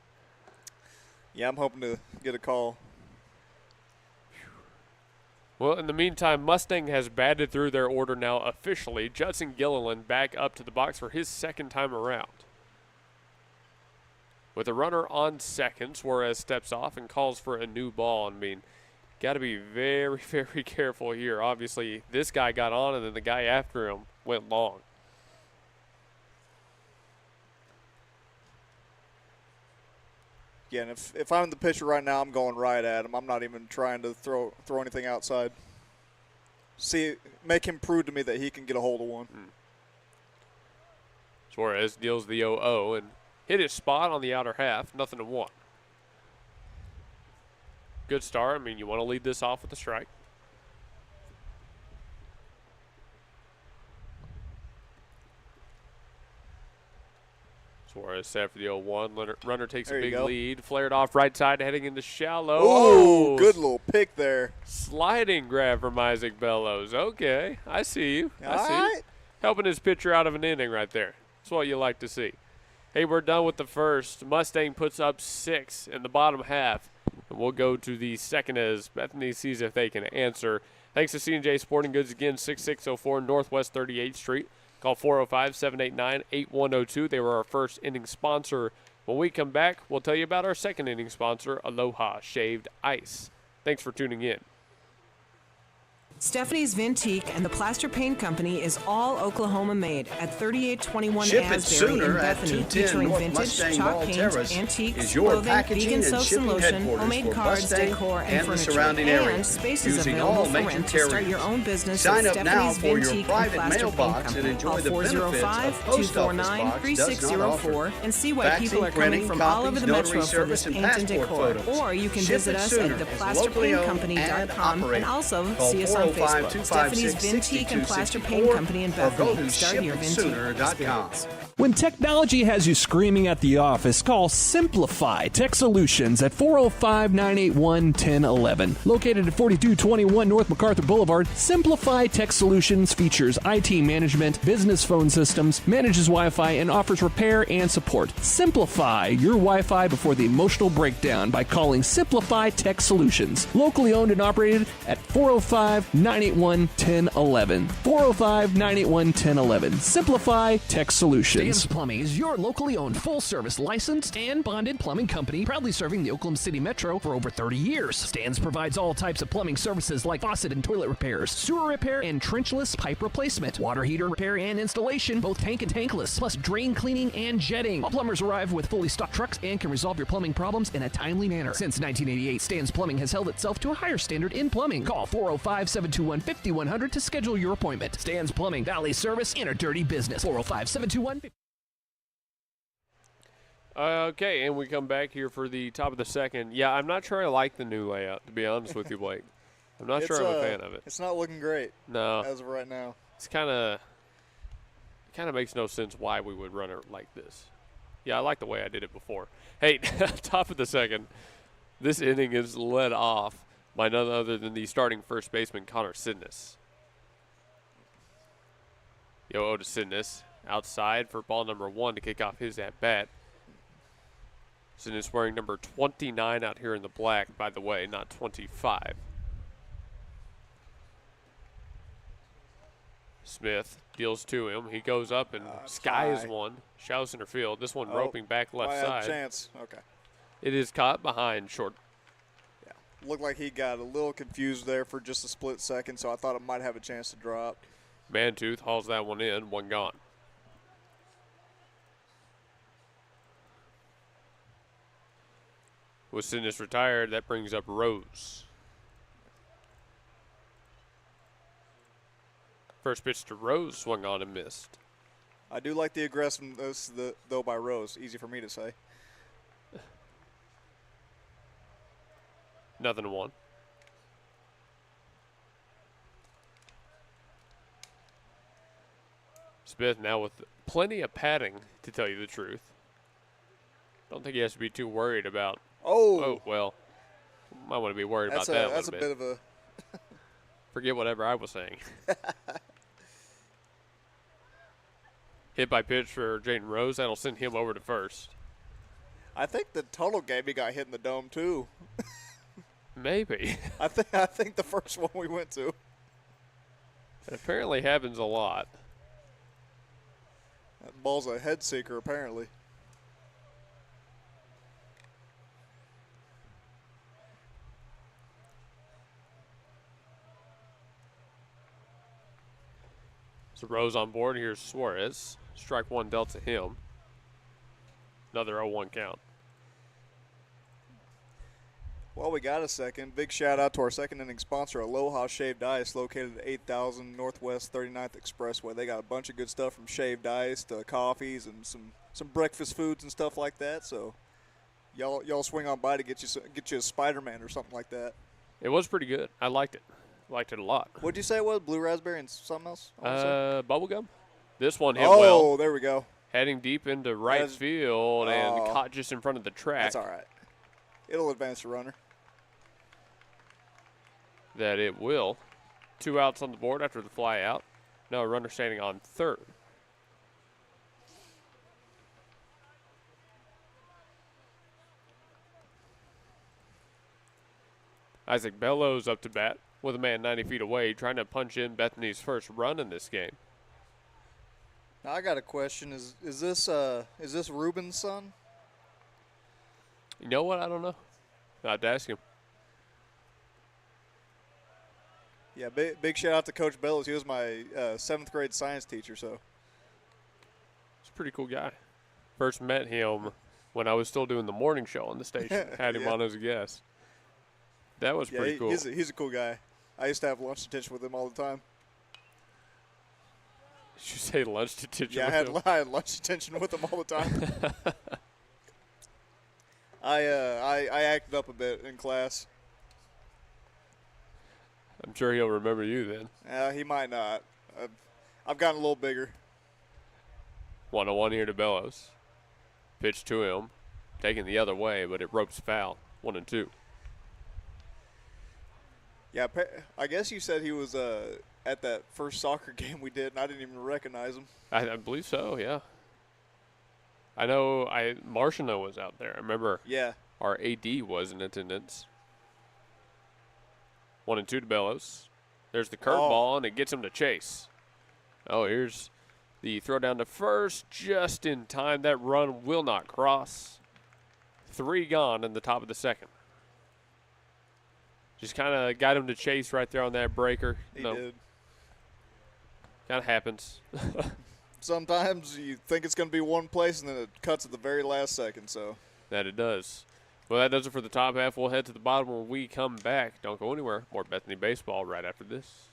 Yeah, I'm hoping to get a call. Well, in the meantime, Mustang has batted through their order now officially. Judson Gilliland back up to the box for his second time around. With a runner on second, Suarez steps off and calls for a new ball. I mean, got to be very, very careful here. Obviously, this guy got on, and then the guy after him went long. Yeah, and if I'm the pitcher right now, I'm going right at him. I'm not even trying to throw anything outside. Make him prove to me that he can get a hold of one. Suarez deals the 0-0 and hit his spot on the outer half, 0-1. Good start. I mean, you want to lead this off with a strike. Suarez set for the 0-1. Runner takes a big lead. Flared off right side, heading into shallow. Oh, good little pick there. Sliding grab from Isaac Bellows. Okay, I see you. All right. Helping his pitcher out of an inning right there. That's what you like to see. Hey, we're done with the first. Mustang puts up 6 in the bottom half. And we'll go to the second as Bethany sees if they can answer. Thanks to C&J Sporting Goods again, 6604 Northwest 38th Street. Call 405-789-8102. They were our first inning sponsor. When we come back, we'll tell you about our second inning sponsor, Aloha Shaved Ice. Thanks for tuning in. Stephanie's Vintique and the Plaster Paint Company is all Oklahoma made at 3821 Ship it Asbury in sooner at Bethany, 210 featuring North vintage, Mustang chalk Ball paint, Terrace antiques, is your clothing, packaging vegan and soaps and shipping lotion, headquarters homemade for cards, Mustang decor, and and the furniture, surrounding area, and spaces using available all for major rent to start carriers. your own business Sign at up now Stephanie's for your Vintique private and Plaster mailbox Paint Company. and enjoy Call the benefits of Post Office Box does not offer. 405-3604 and see why Faxing, people are coming printing, from all over copies, the notary metro for service, this and paint and passport decor. photos. Or you can Ship visit it us sooner at as locally owned and theplasterpaintcompany.com and also Call see us on Facebook. 405-256-6264 Stephanie's Vintique and Plaster Paint Company in or go Bethany. to Start your Vintique shipitsooner.com. experience. When technology has you screaming at the office, call Simplify Tech Solutions at 405-981-1011. Located at 4221 North MacArthur Boulevard, Simplify Tech Solutions features IT management, business phone systems, manages Wi-Fi, and offers repair and support. Simplify your Wi-Fi before the emotional breakdown by calling Simplify Tech Solutions. Locally owned and operated at 405-981-1011. 405-981-1011. Simplify Tech Solutions. Stan's Plumbing is your locally owned, full-service, licensed, and bonded plumbing company, proudly serving the Oklahoma City Metro for over 30 years. Stan's provides all types of plumbing services like faucet and toilet repairs, sewer repair, and trenchless pipe replacement, water heater repair and installation, both tank and tankless, plus drain cleaning and jetting. All plumbers arrive with fully stocked trucks and can resolve your plumbing problems in a timely manner. Since 1988, Stan's Plumbing has held itself to a higher standard in plumbing. Call 405-721-5100 to schedule your appointment. Stan's Plumbing, Valley Service in a dirty business. 405-721-5100. Okay, and we come back here for the top of the second. Yeah, I'm not sure I like the new layout, to be honest with you, Blake. I'm not sure I'm a fan of it. It's not looking great. No. As of right now. It's kind of makes no sense why we would run it like this. Yeah, I like the way I did it before. Hey, top of the second, this inning is led off by none other than the starting first baseman, Connor Sidness. Otis Sidness outside for ball number 1 to kick off his at-bat. Sidness wearing number 29 out here in the black, by the way, not 25. Smith deals to him. He goes up and skies one. Shallow center field. This one roping back left side. Chance. Okay. It is caught behind short. Yeah. Looked like he got a little confused there for just a split second, so I thought it might have a chance to drop. Mantooth hauls that one in. One gone. With Sidness retired, that brings up Rose. First pitch to Rose, swung on and missed. I do like the aggressiveness, though, by Rose. Easy for me to say. 0-1. Smith now with plenty of padding, to tell you the truth. Don't think he has to be too worried about. Oh, well, might want to be worried about that. That's a bit of a. Forget whatever I was saying. Hit by pitch for Jaden Rose. That'll send him over to first. I think the total game he got hit in the dome too. Maybe. I think the first one we went to. It apparently happens a lot. That ball's a head seeker apparently. So Rose on board. Here's Suarez. Strike one dealt to him. Another 0-1 count. Well, we got a second. Big shout out to our second inning sponsor, Aloha Shaved Ice, located at 8000 Northwest 39th Expressway. They got a bunch of good stuff from shaved ice to coffees and some breakfast foods and stuff like that. So y'all swing on by to get you a Spider-Man or something like that. It was pretty good. I liked it. Liked it a lot. What'd you say it was? Blue raspberry and something else? Bubblegum. This one hit well. Oh, there we go. Heading deep into right field and caught just in front of the track. That's all right. It'll advance the runner. That it will. 2 outs on the board after the fly out. Now a runner standing on third. Isaac Bellows up to bat with a man 90 feet away, trying to punch in Bethany's first run in this game. Now I got a question. Is this Ruben's son? You know what? I don't know. I have to ask him. Yeah, big shout out to Coach Bellows. He was my 7th grade science teacher, so. He's a pretty cool guy. First met him when I was still doing the morning show on the station. Had him on as a guest. That was pretty cool. He's a cool guy. I used to have lunch detention with him all the time. Did you say lunch detention with him? Yeah, I had lunch detention with him all the time. I acted up a bit in class. I'm sure he'll remember you then. He might not. I've gotten a little bigger. 1-1 here to Bellows. Pitch to him. Taking the other way, but it ropes foul. 1-2. Yeah, I guess you said he was at that first soccer game we did, and I didn't even recognize him. I believe so, yeah. I know Martiano was out there. I remember our AD was in attendance. 1-2 to Bellows. There's the curveball, and it gets him to chase. Oh, here's the throw down to first just in time. That run will not cross. 3 gone in the top of the second. Just kind of got him to chase right there on that breaker. He did. Kind of happens. Sometimes you think it's going to be one place, and then it cuts at the very last second. So that it does. Well, that does it for the top half. We'll head to the bottom when we come back. Don't go anywhere. More Bethany baseball right after this.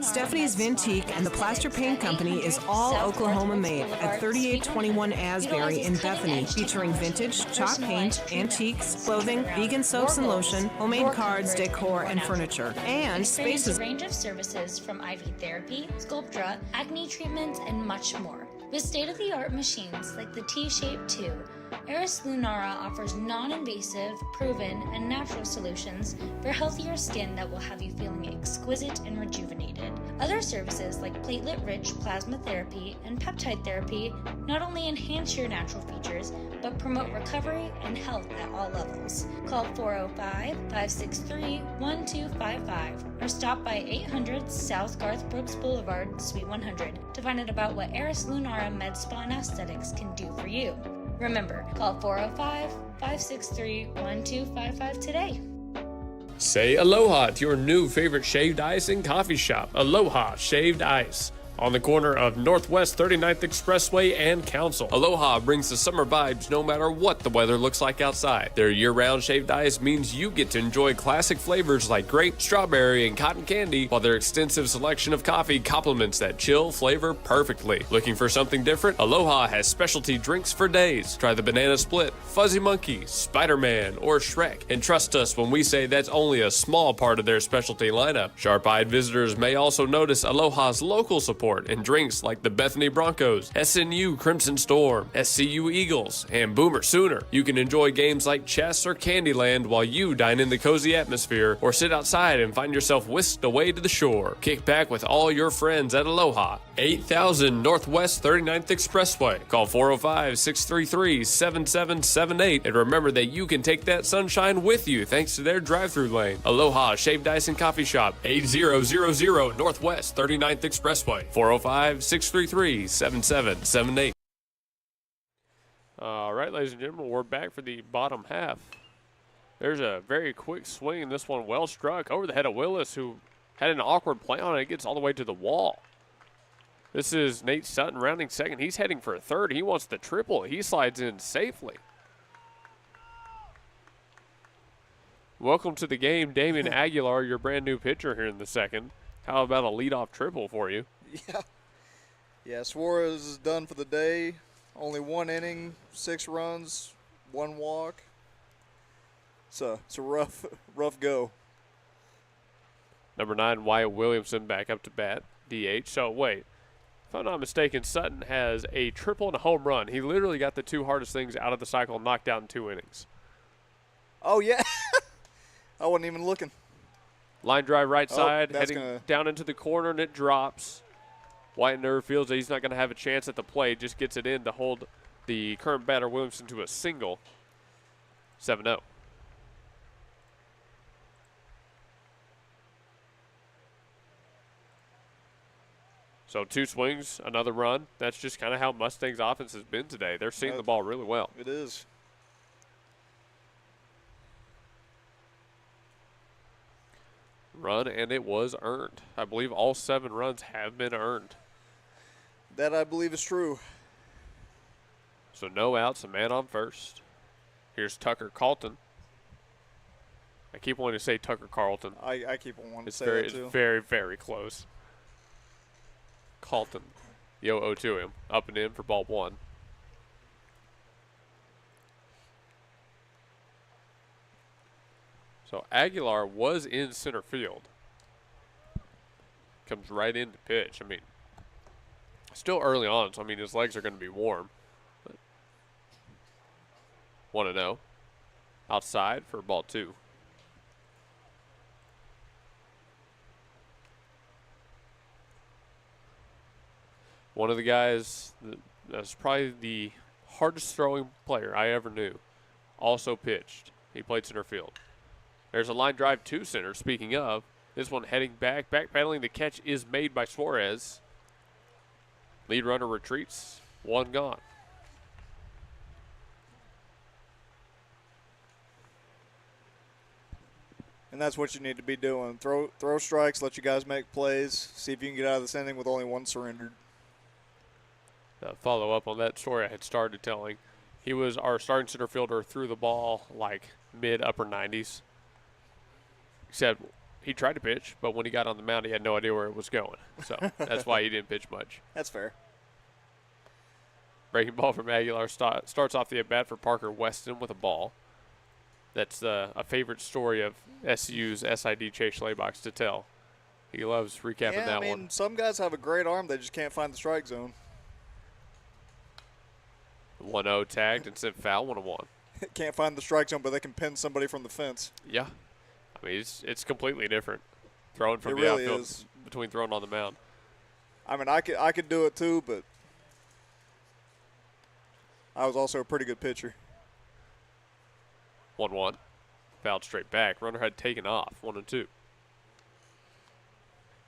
Stephanie's Vintique and the Plaster Paint Company is all Oklahoma made at 3821 Asbury in Bethany, featuring vintage, chalk paint, antiques, clothing, vegan soaps and lotion, homemade cards, decor, and furniture. And spaces. A range of services from IV therapy, Sculptra, acne treatments, and much more. With state-of-the-art machines like the T-Shape 2, Eris Lunara offers non-invasive, proven, and natural solutions for healthier skin that will have you feeling exquisite and rejuvenated. Other services like platelet-rich plasma therapy and peptide therapy not only enhance your natural features, but promote recovery and health at all levels. Call 405-563-1255 or stop by 800 South Garth Brooks Boulevard, Suite 100 to find out about what Eris Lunara Med Spa and Aesthetics can do for you. Remember, call 405-563-1255 today. Say aloha to your new favorite shaved ice and coffee shop, Aloha Shaved Ice. On the corner of Northwest 39th Expressway and Council. Aloha brings the summer vibes no matter what the weather looks like outside. Their year-round shaved ice means you get to enjoy classic flavors like grape, strawberry, and cotton candy, while their extensive selection of coffee complements that chill flavor perfectly. Looking for something different? Aloha has specialty drinks for days. Try the Banana Split, Fuzzy Monkey, Spider-Man, or Shrek. And trust us when we say that's only a small part of their specialty lineup. Sharp-eyed visitors may also notice Aloha's local support and drinks like the Bethany Broncos, SNU Crimson Storm, SCU Eagles, and Boomer Sooner. You can enjoy games like chess or Candyland while you dine in the cozy atmosphere, or sit outside and find yourself whisked away to the shore. Kick back with all your friends at Aloha, 8000 Northwest 39th Expressway. Call 405-633-7778 and remember that you can take that sunshine with you thanks to their drive-thru lane. Aloha Shaved Ice and Coffee Shop, 8000 Northwest 39th Expressway. 405-633-7778. All right, ladies and gentlemen, we're back for the bottom half. There's a very quick swing. This one well struck over the head of Willis, who had an awkward play on it. It gets all the way to the wall. This is Nate Sutton rounding second. He's heading for a third. He wants the triple. He slides in safely. Welcome to the game, Damian Aguilar, your brand new pitcher here in the second. How about a leadoff triple for you? Yeah, Suarez is done for the day. Only 1 inning, 6 runs, 1 walk. It's a rough go. Number 9, Wyatt Williamson back up to bat, DH. So, wait, if I'm not mistaken, Sutton has a triple and a home run. He literally got the 2 hardest things out of the cycle knocked out in 2 innings. Oh, yeah. I wasn't even looking. Line drive right side, heading down into the corner, and it drops. White nerve feels that he's not going to have a chance at the plate, just gets it in to hold the current batter Williamson to a single. 7-0. So 2 swings, another run. That's just kind of how Mustang's offense has been today. They're seeing the ball really well. It is. Run, and it was earned. I believe all 7 runs have been earned. That I believe is true. So no outs, a man on first. Here's Tucker Carlton. I keep wanting to say Tucker Carlton. I keep wanting to say that too. It's very, very close. Carlton. The 0-0 to him. Up and in for ball 1. So Aguilar was in center field. Comes right in to pitch. I mean, Still early on, so, I mean, his legs are going to be warm. 1-0. Outside for ball 2. One of the guys that's probably the hardest throwing player I ever knew also pitched. He played center field. There's a line drive to center. Speaking of, this one heading back pedaling. The catch is made by Suarez. Lead runner retreats. 1 gone. And that's what you need to be doing. Throw strikes, let you guys make plays, see if you can get out of this inning with only 1 surrendered. Follow up on that story I had started telling. He was our starting center fielder, threw the ball like mid-upper 90s. Except he tried to pitch, but when he got on the mound, he had no idea where it was going. So that's why he didn't pitch much. That's fair. Breaking ball from Aguilar starts off the at-bat for Parker Weston with a ball. That's a favorite story of SU's SID Chase Schlaybox to tell. He loves recapping that one. Some guys have a great arm. They just can't find the strike zone. 1-0 tagged and sent foul, 1-1. Can't find the strike zone, but they can pin somebody from the fence. Yeah. I mean, it's completely different. Throwing from it the really outfield is. Between throwing on the mound. I mean, I could do it too, but I was also a pretty good pitcher. 1-1. Fouled straight back. Runner had taken off. 1-2. You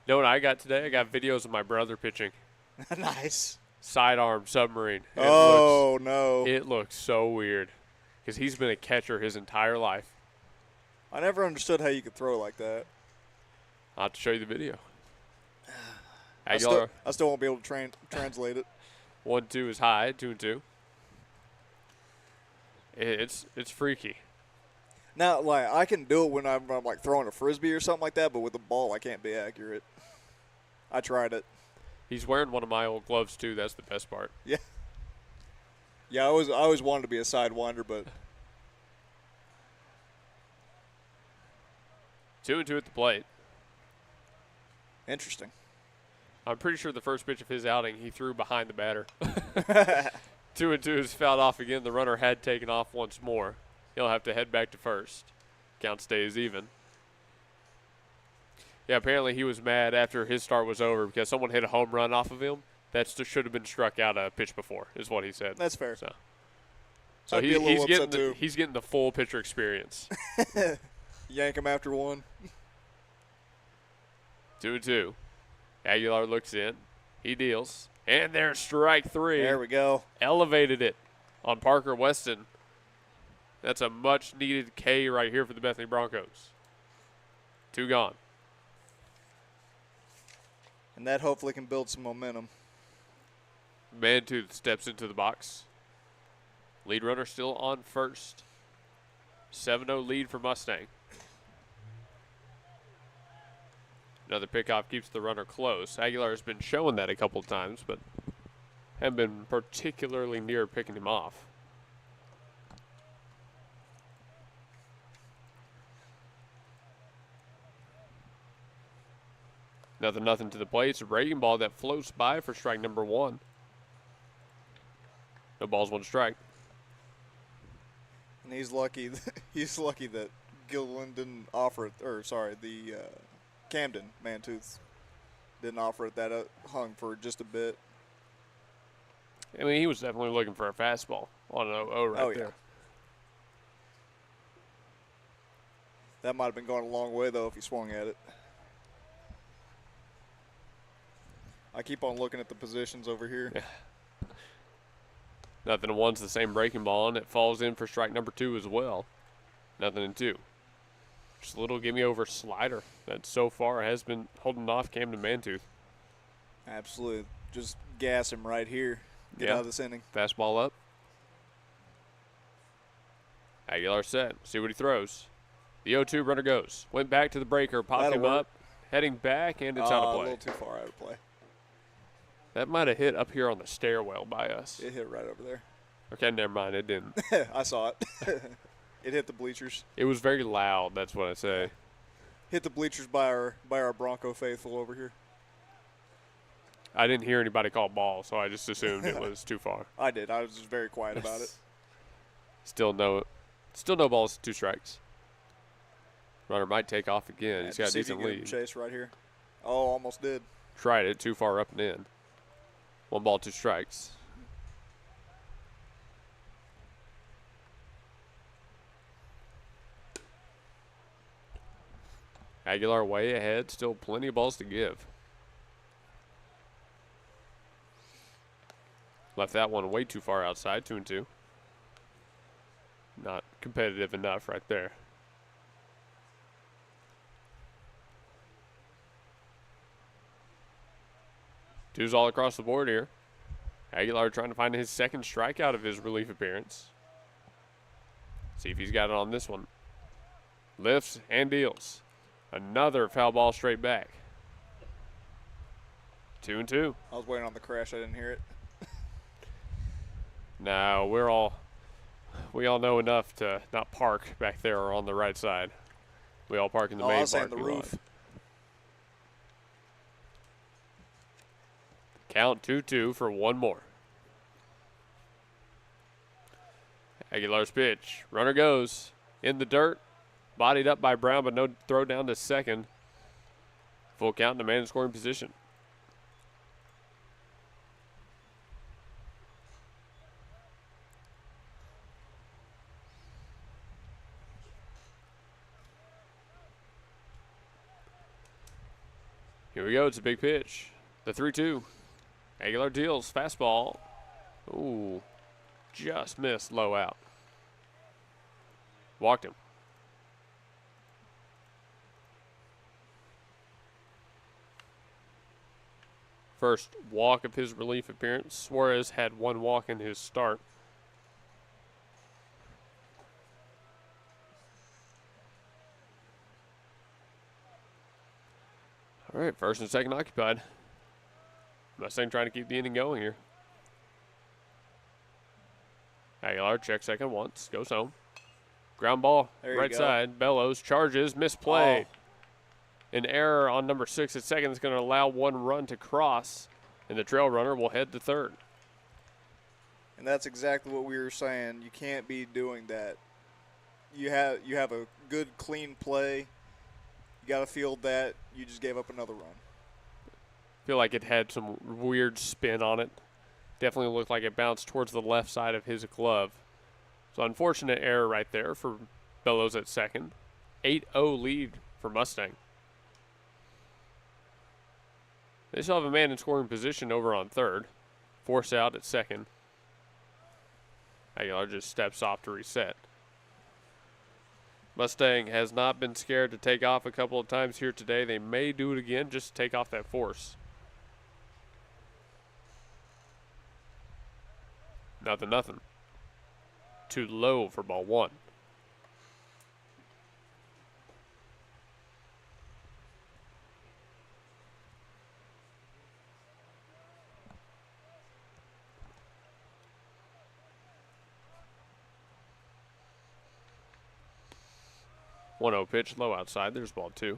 know what I got today? I got videos of my brother pitching. Nice. Sidearm submarine. No. It looks so weird because he's been a catcher his entire life. I never understood how you could throw like that. I'll have to show you the video. I still won't be able to translate it. 1-2 is high. 2-2. It's freaky. Now, like, I can do it when I'm like throwing a frisbee or something like that, but with the ball, I can't be accurate. I tried it. He's wearing one of my old gloves too. That's the best part. Yeah. Yeah, I always wanted to be a sidewinder, but 2-2 at the plate. Interesting. I'm pretty sure the first pitch of his outing he threw behind the batter. 2-2 is fouled off again. The runner had taken off once more. He'll have to head back to first. Count stays even. Yeah, apparently he was mad after his start was over because someone hit a home run off of him. That should have been struck out a pitch before, is what he said. That's fair. So he's getting the full pitcher experience. Yank him after one. 2-2. Aguilar looks in. He deals. And there's strike 3. There we go. Elevated it on Parker Weston. That's a much-needed K right here for the Bethany Broncos. 2 gone. And that hopefully can build some momentum. Mantooth steps into the box. Lead runner still on first. 7-0 lead for Mustang. Another pickoff keeps the runner close. Aguilar has been showing that a couple of times, but haven't been particularly near picking him off. Nothing to the plate. It's a breaking ball that floats by for strike number 1. No balls, 1 strike. And he's lucky. He's lucky that Gilliland didn't offer it. The Camden Mantooth didn't offer it. That hung for just a bit. I mean, he was definitely looking for a fastball on an 0-0 right there. That might have been going a long way though if he swung at it. I keep on looking at the positions over here. Yeah. 0-1's the same breaking ball, and it falls in for strike number 2 as well. 0-2. Just a little gimme-over slider that so far has been holding off Camden Mantooth. Absolutely. Just gas him right here. Get out of this inning. Fastball up. Aguilar set. See what he throws. The 0-2 runner goes. Went back to the breaker, popped him up, heading back, and it's out of play. A little too far out of play. That might have hit up here on the stairwell by us. It hit right over there. Okay, never mind. It didn't. I saw it. It hit the bleachers. It was very loud. That's what I say. Hit the bleachers by our Bronco faithful over here. I didn't hear anybody call ball, so I just assumed it was too far. I did. I was just very quiet about it. Still no balls, 2 strikes. Runner might take off again. He's got a decent lead. Chase right here. Oh, almost did. Tried it, too far up and in. 1 ball, 2 strikes. Aguilar way ahead, still plenty of balls to give. Left that one way too far outside, 2-2. Not competitive enough right there. Twos all across the board here. Aguilar trying to find his second strikeout of his relief appearance. See if he's got it on this one. Lifts and deals. Another foul ball straight back. 2-2. I was waiting on the crash. I didn't hear it. No, we all know enough to not park back there or on the right side. We all park in the main parking the roof. lot. Count 2-2 for 1 more. Aguilar's pitch. Runner goes in the dirt. Bodied up by Brown, but no throw down to second. Full count and a man in scoring position. Here we go. It's a big pitch. The 3-2. Aguilar deals. Fastball. Ooh. Just missed low out. Walked him. First walk of his relief appearance. Suarez had 1 walk in his start. All right, first and second occupied. Mustang trying to keep the inning going here. Aguilar checks second once, goes home. Ground ball, right side. Bellows charges, misplayed. An error on number 6 at second is going to allow 1 run to cross, and the trail runner will head to third. And that's exactly what we were saying. You can't be doing that. You have a good, clean play. You got to field that. You just gave up another run. I feel like it had some weird spin on it. Definitely looked like it bounced towards the left side of his glove. So unfortunate error right there for Bellows at second. 8-0 lead for Mustang. They still have a man in scoring position over on third. Force out at second. Aguilar just steps off to reset. Mustang has not been scared to take off a couple of times here today. They may do it again just to take off that force. Nothing. Too low for ball 1. One 0 pitch, low outside. There's ball 2.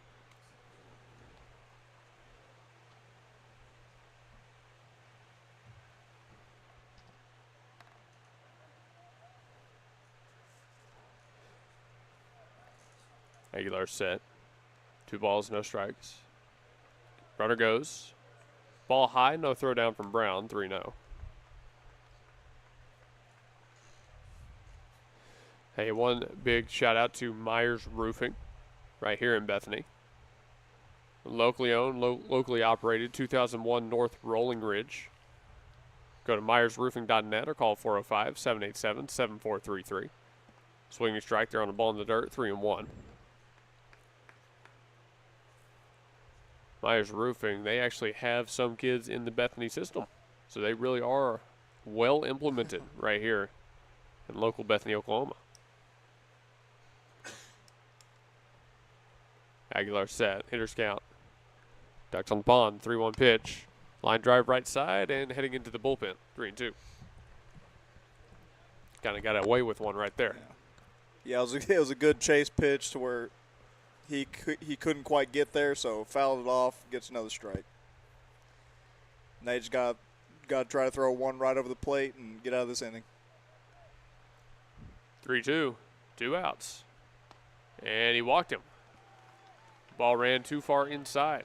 Aguilar set. 2 balls, no strikes. Runner goes. Ball high, no throw down from Brown, 3-0. Hey, one big shout out to Myers Roofing right here in Bethany. Locally owned, locally operated, 2001 North Rolling Ridge. Go to myersroofing.net or call 405-787-7433. Swinging strike there on the ball in the dirt, 3-1. Myers Roofing, they actually have some kids in the Bethany system. So they really are well implemented right here in local Bethany, Oklahoma. Aguilar set, hitters count. Ducks on the pond, 3-1 pitch. Line drive right side and heading into the bullpen, 3-2. Kind of got away with one right there. Yeah, it was a good chase pitch to where he couldn't quite get there, so fouled it off, gets another strike. They just got to try to throw one right over the plate and get out of this inning. 3-2, 2 outs. And he walked him. Ball ran too far inside.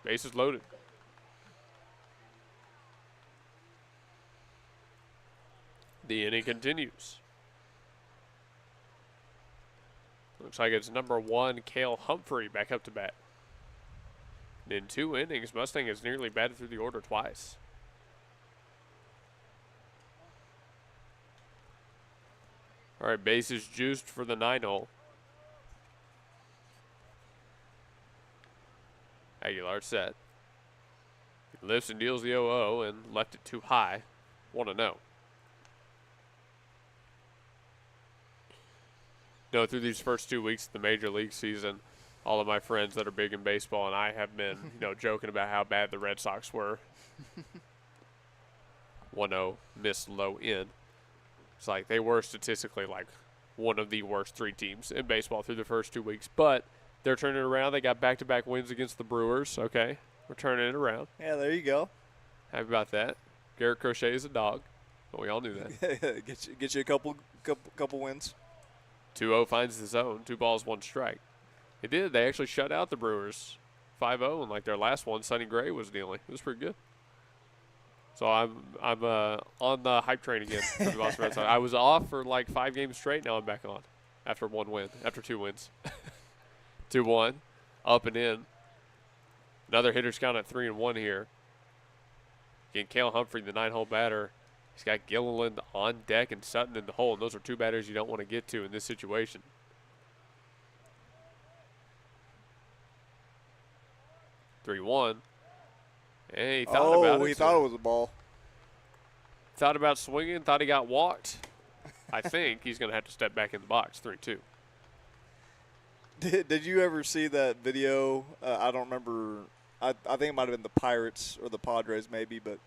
Bases loaded. The inning continues. Looks like it's number 1, Cale Humphrey, back up to bat. In 2 innings, Mustang has nearly batted through the order twice. All right, bases juiced for the 9-hole. Aguilar set. He lifts and deals the 0-0 and left it too high. 1-0. No, through these first 2 weeks of the Major League season, all of my friends that are big in baseball and I have been, joking about how bad the Red Sox were. 1-0, missed low in. It's like they were statistically like one of the worst 3 teams in baseball through the first 2 weeks. But they're turning it around. They got back-to-back wins against the Brewers. Okay, we're turning it around. Yeah, there you go. Happy about that. Garrett Crochet is a dog. But we all knew that. get you a couple wins. 2-0 finds the zone. 2 balls, 1 strike. It did. They actually shut out the Brewers 5-0, and like their last one, Sonny Gray was dealing. It was pretty good. So I'm on the hype train again for the Boston Red Sox. I was off for like 5 games straight. Now I'm back on after 2 wins. 2-1, up and in. Another hitter's count at 3-1 here. Again, Cale Humphrey, the 9-hole batter. He's got Gilliland on deck and Sutton in the hole, and those are 2 batters you don't want to get to in this situation. 3-1. Hey, he thought about it. He thought it was a ball. Thought about swinging, thought he got walked. I think he's going to have to step back in the box, 3-2. Did you ever see that video? I don't remember. I think it might have been the Pirates or the Padres maybe, but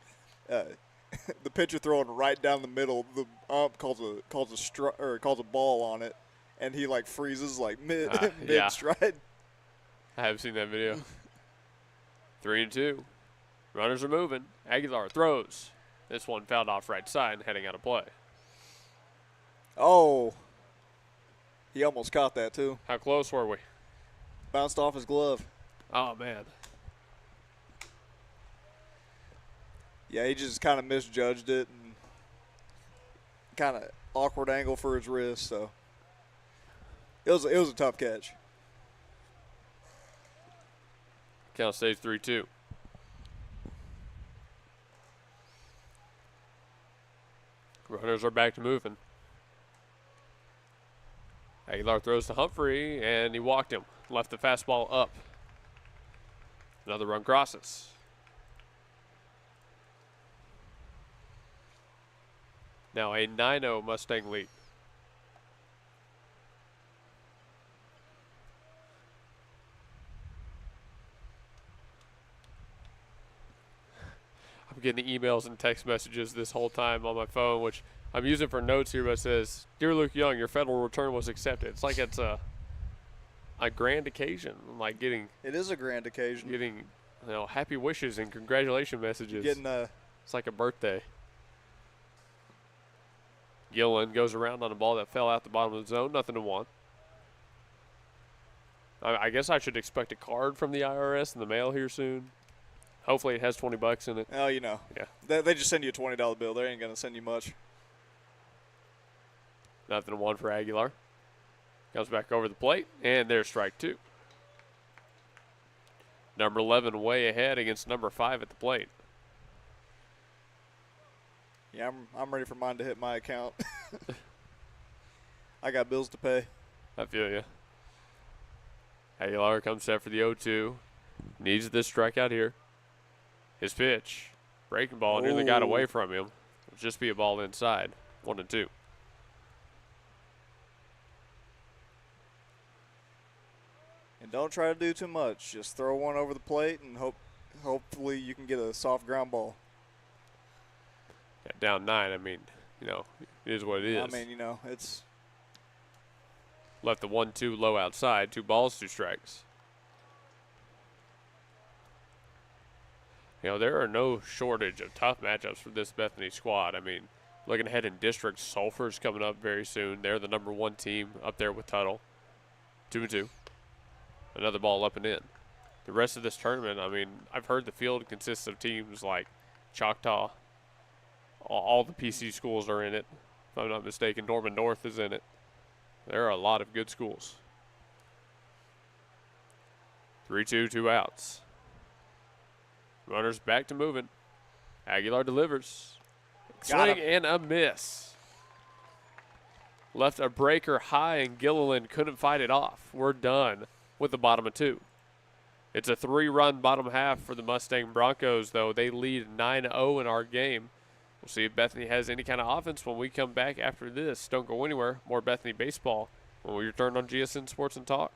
the pitcher throwing right down the middle, the ump calls a ball on it, and he like freezes like mid stride. I have seen that video. 3-2. Runners are moving. Aguilar throws. This one fouled off right side and heading out of play. Oh. He almost caught that, too. How close were we? Bounced off his glove. Oh, man. Yeah, he just kind of misjudged it and kind of awkward angle for his wrist, so it was a tough catch. Count stays 3-2. Runners are back to moving. Aguilar throws to Humphrey, and he walked him. Left the fastball up. Another run crosses. Now a 9-0 Mustang lead. I'm getting emails and text messages this whole time on my phone, which I'm using for notes here, but it says, "Dear Luke Young, your federal return was accepted." It's like it's a grand occasion. Like getting. It is a grand occasion. Getting, happy wishes and congratulation messages. It's like a birthday. Gillen goes around on a ball that fell out the bottom of the zone. 0-1. I guess I should expect a card from the IRS in the mail here soon. Hopefully it has $20 in it. Oh, Yeah. They just send you a $20 bill. They ain't going to send you much. 0-1 for Aguilar. Comes back over the plate, and there's strike 2. Number 11 way ahead against number 5 at the plate. Yeah, I'm ready for mine to hit my account. I got bills to pay. I feel you. Aguilar comes set for the 0-2. Needs this strikeout here. His pitch. Breaking ball nearly got away from him. It'll just be a ball inside. 1-2. And don't try to do too much. Just throw one over the plate and hopefully you can get a soft ground ball. Yeah, down 9, it is what it is. It's left the 1-2 low outside. 2 balls, 2 strikes. there are no shortage of tough matchups for this Bethany squad. I mean, looking ahead in district, Sulphur's coming up very soon. They're the #1 team up there with Tuttle. 2-2. Another ball up and in. The rest of this tournament, I mean, I've heard the field consists of teams like Choctaw. All the PC schools are in it. If I'm not mistaken, Norman North is in it. There are a lot of good schools. 3-2, 2 outs. Runners back to moving. Aguilar delivers. Swing and a miss. Left a breaker high, and Gilliland couldn't fight it off. We're done with the bottom of 2. It's a 3-run bottom half for the Mustang Broncos, though. They lead 9-0 in our game. We'll see if Bethany has any kind of offense when we come back after this. Don't go anywhere. More Bethany baseball when we return on GSN Sports and Talk.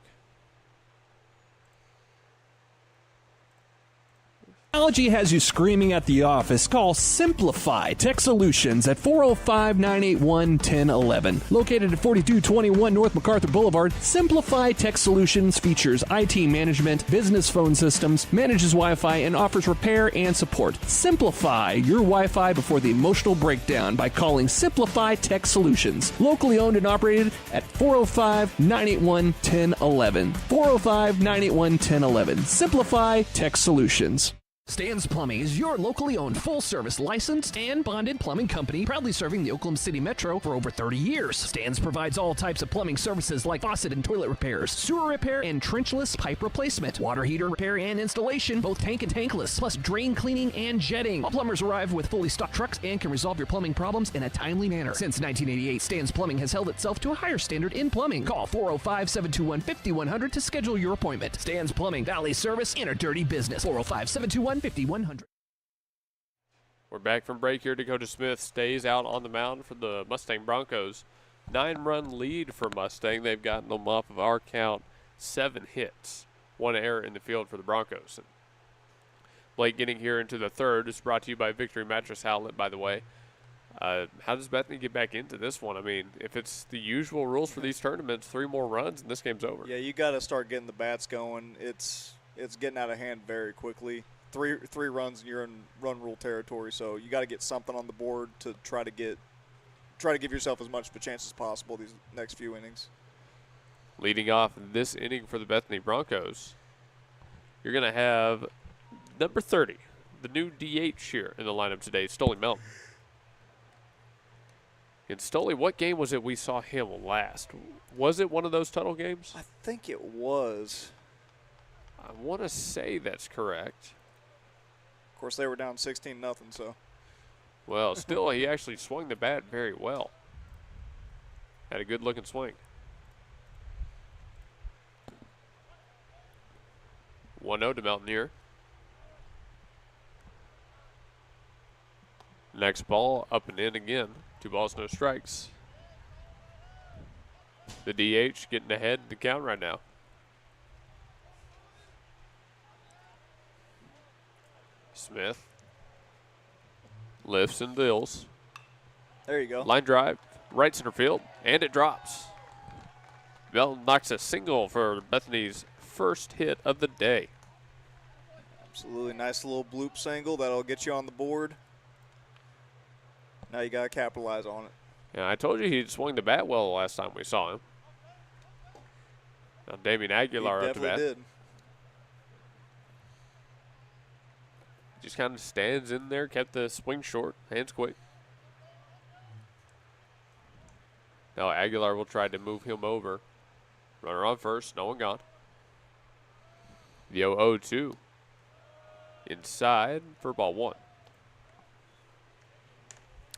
Technology has you screaming at the office. Call Simplify Tech Solutions at 405-981-1011. Located at 4221 North MacArthur Boulevard, Simplify Tech Solutions features IT management, business phone systems, manages Wi-Fi, and offers repair and support. Simplify your Wi-Fi before the emotional breakdown by calling Simplify Tech Solutions. Locally owned and operated at 405-981-1011. 405-981-1011. Simplify Tech Solutions. Stan's Plumbing is your locally owned full-service licensed and bonded plumbing company, proudly serving the Oklahoma City Metro for over 30 years. Stan's provides all types of plumbing services like faucet and toilet repairs, sewer repair and trenchless pipe replacement, water heater repair and installation, both tank and tankless, plus drain cleaning and jetting. All plumbers arrive with fully stocked trucks and can resolve your plumbing problems in a timely manner. Since 1988, Stan's Plumbing has held itself to a higher standard in plumbing. Call 405-721-5100 to schedule your appointment. Stan's Plumbing, Valley Service, in a dirty business. 405-721-5100. We're back from break here. Dakota Smith stays out on the mound for the Mustang Broncos. 9-run lead for Mustang. They've gotten them off of our count 7 hits. 1 error in the field for the Broncos. And Blake getting here into the third is brought to you by Victory Mattress Outlet, by the way. How does Bethany get back into this one? I mean, if it's the usual rules for these tournaments, 3 more runs and this game's over. Yeah, you got to start getting the bats going. It's getting out of hand very quickly. Three runs and you're in run rule territory, so you got to get something on the board to try to give yourself as much of a chance as possible these next few innings. Leading off this inning for the Bethany Broncos, you're going to have number 30, the new DH here in the lineup today, Stoley Melton. And Stoley, what game was it we saw him last? Was it one of those Tuttle games? I think it was. I want to say that's correct. Of course, they were down 16-0, so. Well, still, he actually swung the bat very well. Had a good-looking swing. 1-0 to Mountaineer. Next ball, up and in again. 2 balls, no strikes. The DH getting ahead in the count right now. Smith lifts and deals. There you go. Line drive, right center field, and it drops. Melton knocks a single for Bethany's first hit of the day. Absolutely nice little bloop single. That'll get you on the board. Now you got to capitalize on it. Yeah, I told you he'd swung the bat well the last time we saw him. Now Damian Aguilar up to bat. Did. Just kind of stands in there, kept the swing short, hands quick. Now Aguilar will try to move him over. Runner on first, no one gone. The 0-2 inside for ball 1.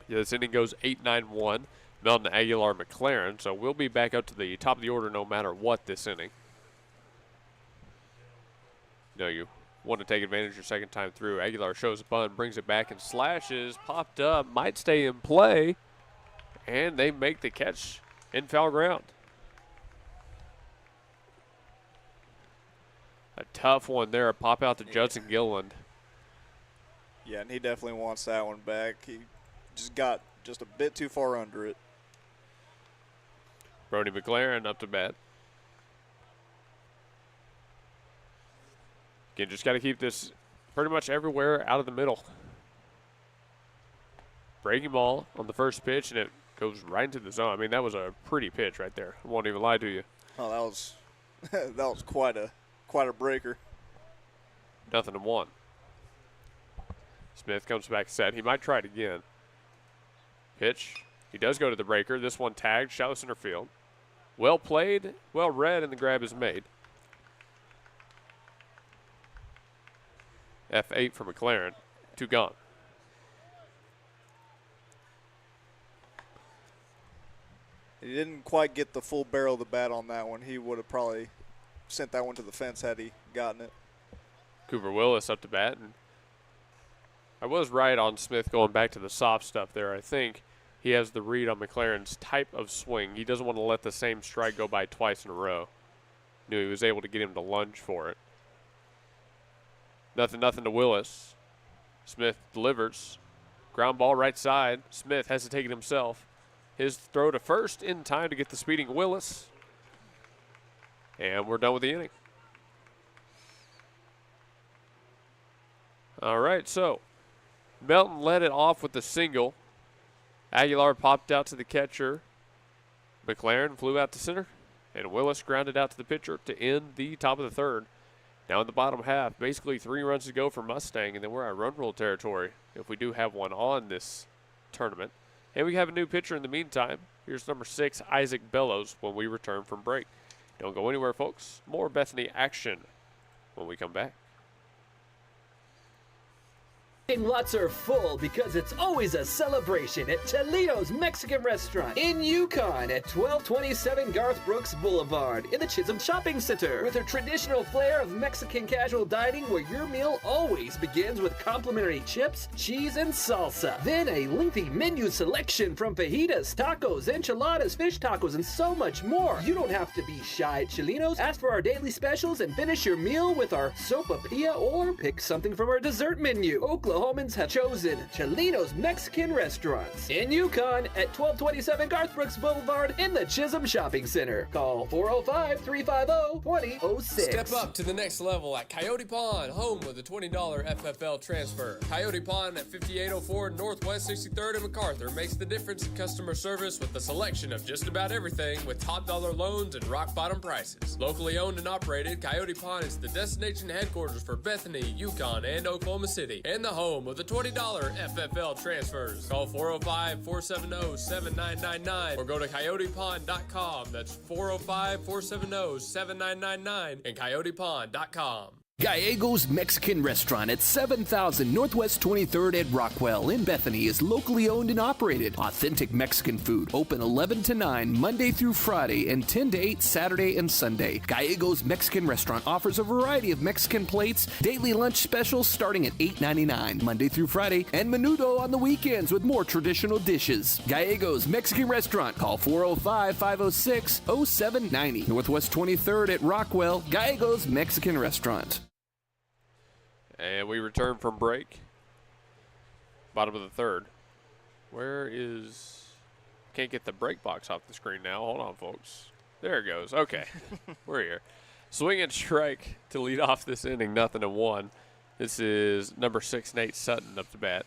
Yeah, this inning goes 8-9-1. Melton, Aguilar, McLaren. So we'll be back up to the top of the order no matter what this inning. No, you want to take advantage your second time through. Aguilar shows a bunt, brings it back and slashes. Popped up, might stay in play. And they make the catch in foul ground. A tough one there. Pop out to Judson Gilliland. Yeah, and he definitely wants that one back. He just got just a bit too far under it. Brody McLaren up to bat. Again, just got to keep this pretty much everywhere out of the middle. Breaking ball on the first pitch, and it goes right into the zone. I mean, that was a pretty pitch right there. I won't even lie to you. Oh, that was that was quite a breaker. 0-1. Smith comes back set. He might try it again. Pitch. He does go to the breaker. This one tagged, shallow center field. Well played, well read, and the grab is made. F8 for McLaren. 2 gone. He didn't quite get the full barrel of the bat on that one. He would have probably sent that one to the fence had he gotten it. Cooper Willis up to bat. And I was right on Smith going back to the soft stuff there. I think he has the read on McLaren's type of swing. He doesn't want to let the same strike go by twice in a row. Knew he was able to get him to lunge for it. 0-0 to Willis. Smith delivers. Ground ball right side. Smith has to take it himself. His throw to first in time to get the speeding Willis. And we're done with the inning. All right, so Melton led it off with a single. Aguilar popped out to the catcher. McLaren flew out to center. And Willis grounded out to the pitcher to end the top of the third. Now in the bottom half, basically 3 runs to go for Mustang, and then we're at run rule territory if we do have one on this tournament. And we have a new pitcher in the meantime. Here's number 6, Isaac Bellows, when we return from break. Don't go anywhere, folks. More Bethany action when we come back. Lots are full because it's always a celebration at Toledo's Mexican Restaurant in Yukon at 1227 Garth Brooks Boulevard in the Chisholm Shopping Center. With a traditional flair of Mexican casual dining where your meal always begins with complimentary chips, cheese, and salsa. Then a lengthy menu selection from fajitas, tacos, enchiladas, fish tacos, and so much more. You don't have to be shy at Chilinos. Ask for our daily specials and finish your meal with our sopapilla or pick something from our dessert menu. Oklahomans have chosen Chilino's Mexican Restaurants in Yukon at 1227 Garth Brooks Boulevard in the Chisholm Shopping Center. Call 405-350-2006. Step up to the next level at Coyote Pond, home with a $20 FFL transfer. Coyote Pond at 5804 Northwest 63rd and MacArthur makes the difference in customer service with a selection of just about everything with top dollar loans and rock bottom prices. Locally owned and operated, Coyote Pond is the destination headquarters for Bethany, Yukon, and Oklahoma City, and the home of the $20 FFL transfers. Call 405-470-7999 or go to coyotepond.com. That's 405-470-7999 and coyotepond.com. Gallegos Mexican Restaurant at 7000 Northwest 23rd at Rockwell in Bethany is locally owned and operated. Authentic Mexican food, open 11 to 9 Monday through Friday and 10 to 8 Saturday and Sunday. Gallegos Mexican Restaurant offers a variety of Mexican plates, daily lunch specials starting at $8.99 Monday through Friday, and menudo on the weekends with more traditional dishes. Gallegos Mexican Restaurant, call 405-506-0790. Northwest 23rd at Rockwell, Gallegos Mexican Restaurant. And we return from break. Bottom of the third. Where is... Can't get the break box off the screen now. Hold on, folks. There it goes. Okay. We're here. Swing and strike to lead off this inning. 0-1. This is number 6, Nate Sutton up to bat.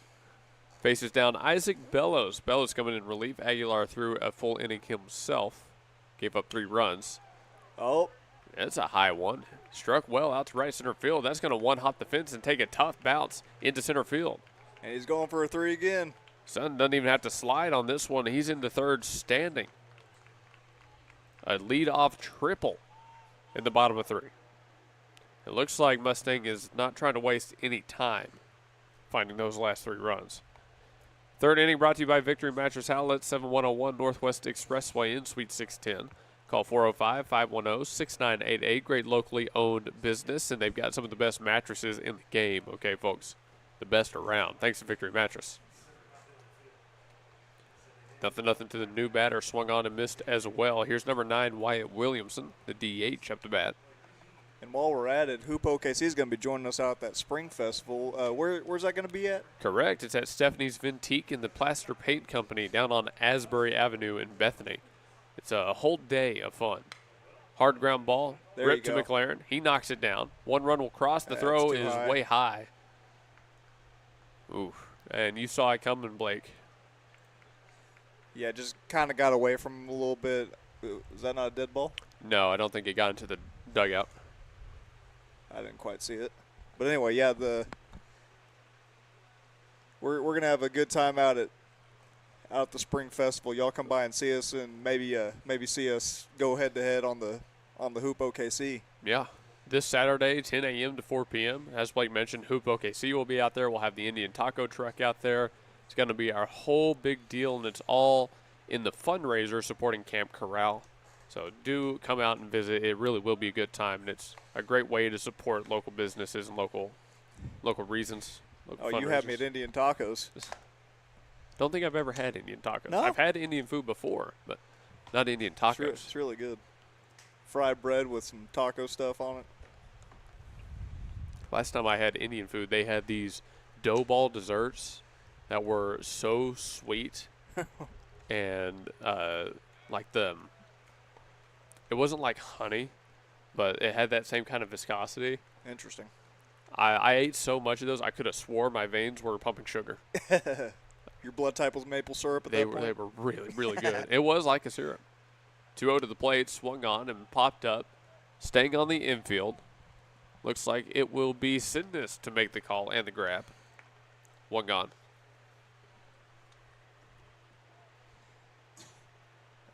Faces down Isaac Bellows. Bellows coming in relief. Aguilar threw a full inning himself. Gave up 3 runs. Oh. That's a high one. Struck well out to right center field. That's going to one-hop the fence and take a tough bounce into center field. And he's going for a 3 again. Sutton doesn't even have to slide on this one. He's into third standing. A lead-off triple in the bottom of 3. It looks like Mustang is not trying to waste any time finding those last 3 runs. Third inning brought to you by Victory Mattress Outlet, 7101 Northwest Expressway in Suite 610. Call 405-510-6988. Great locally owned business, and they've got some of the best mattresses in the game. Okay, folks, the best around. Thanks to Victory Mattress. 0-0 to the new batter. Swung on and missed as well. Here's number 9, Wyatt Williamson, the DH up to bat. And while we're at it, Hoop OKC is going to be joining us out at that spring festival. Where's that going to be at? Correct. It's at Stephanie's Vintique and the Plaster Paint Company down on Asbury Avenue in Bethany. It's a whole day of fun. Hard ground ball, ripped to McLaren. He knocks it down. 1 run will cross. The throw is way high. Ooh, and you saw it coming, Blake. Yeah, just kind of got away from him a little bit. Was that not a dead ball? No, I don't think it got into the dugout. I didn't quite see it. But anyway, yeah, we're gonna have a good time out at the Spring Festival. Y'all come by and see us, and maybe see us go head to head on the Hoop OKC. Yeah, this Saturday, 10 a.m. to 4 p.m. As Blake mentioned, Hoop OKC will be out there. We'll have the Indian Taco Truck out there. It's going to be our whole big deal, and it's all in the fundraiser supporting Camp Corral. So do come out and visit. It really will be a good time, and it's a great way to support local businesses and local reasons. You have me at Indian Tacos. Don't think I've ever had Indian tacos. No? I've had Indian food before, but not Indian tacos. It's really good. Fried bread with some taco stuff on it. Last time I had Indian food, they had these dough ball desserts that were so sweet. And it wasn't like honey, but it had that same kind of viscosity. Interesting. I ate so much of those, I could have swore my veins were pumping sugar. Your blood type was maple syrup at that point? They were really, really good. It was like a syrup. 2-0 to the plate, swung on and popped up, staying on the infield. Looks like it will be Sidness to make the call and the grab. One gone.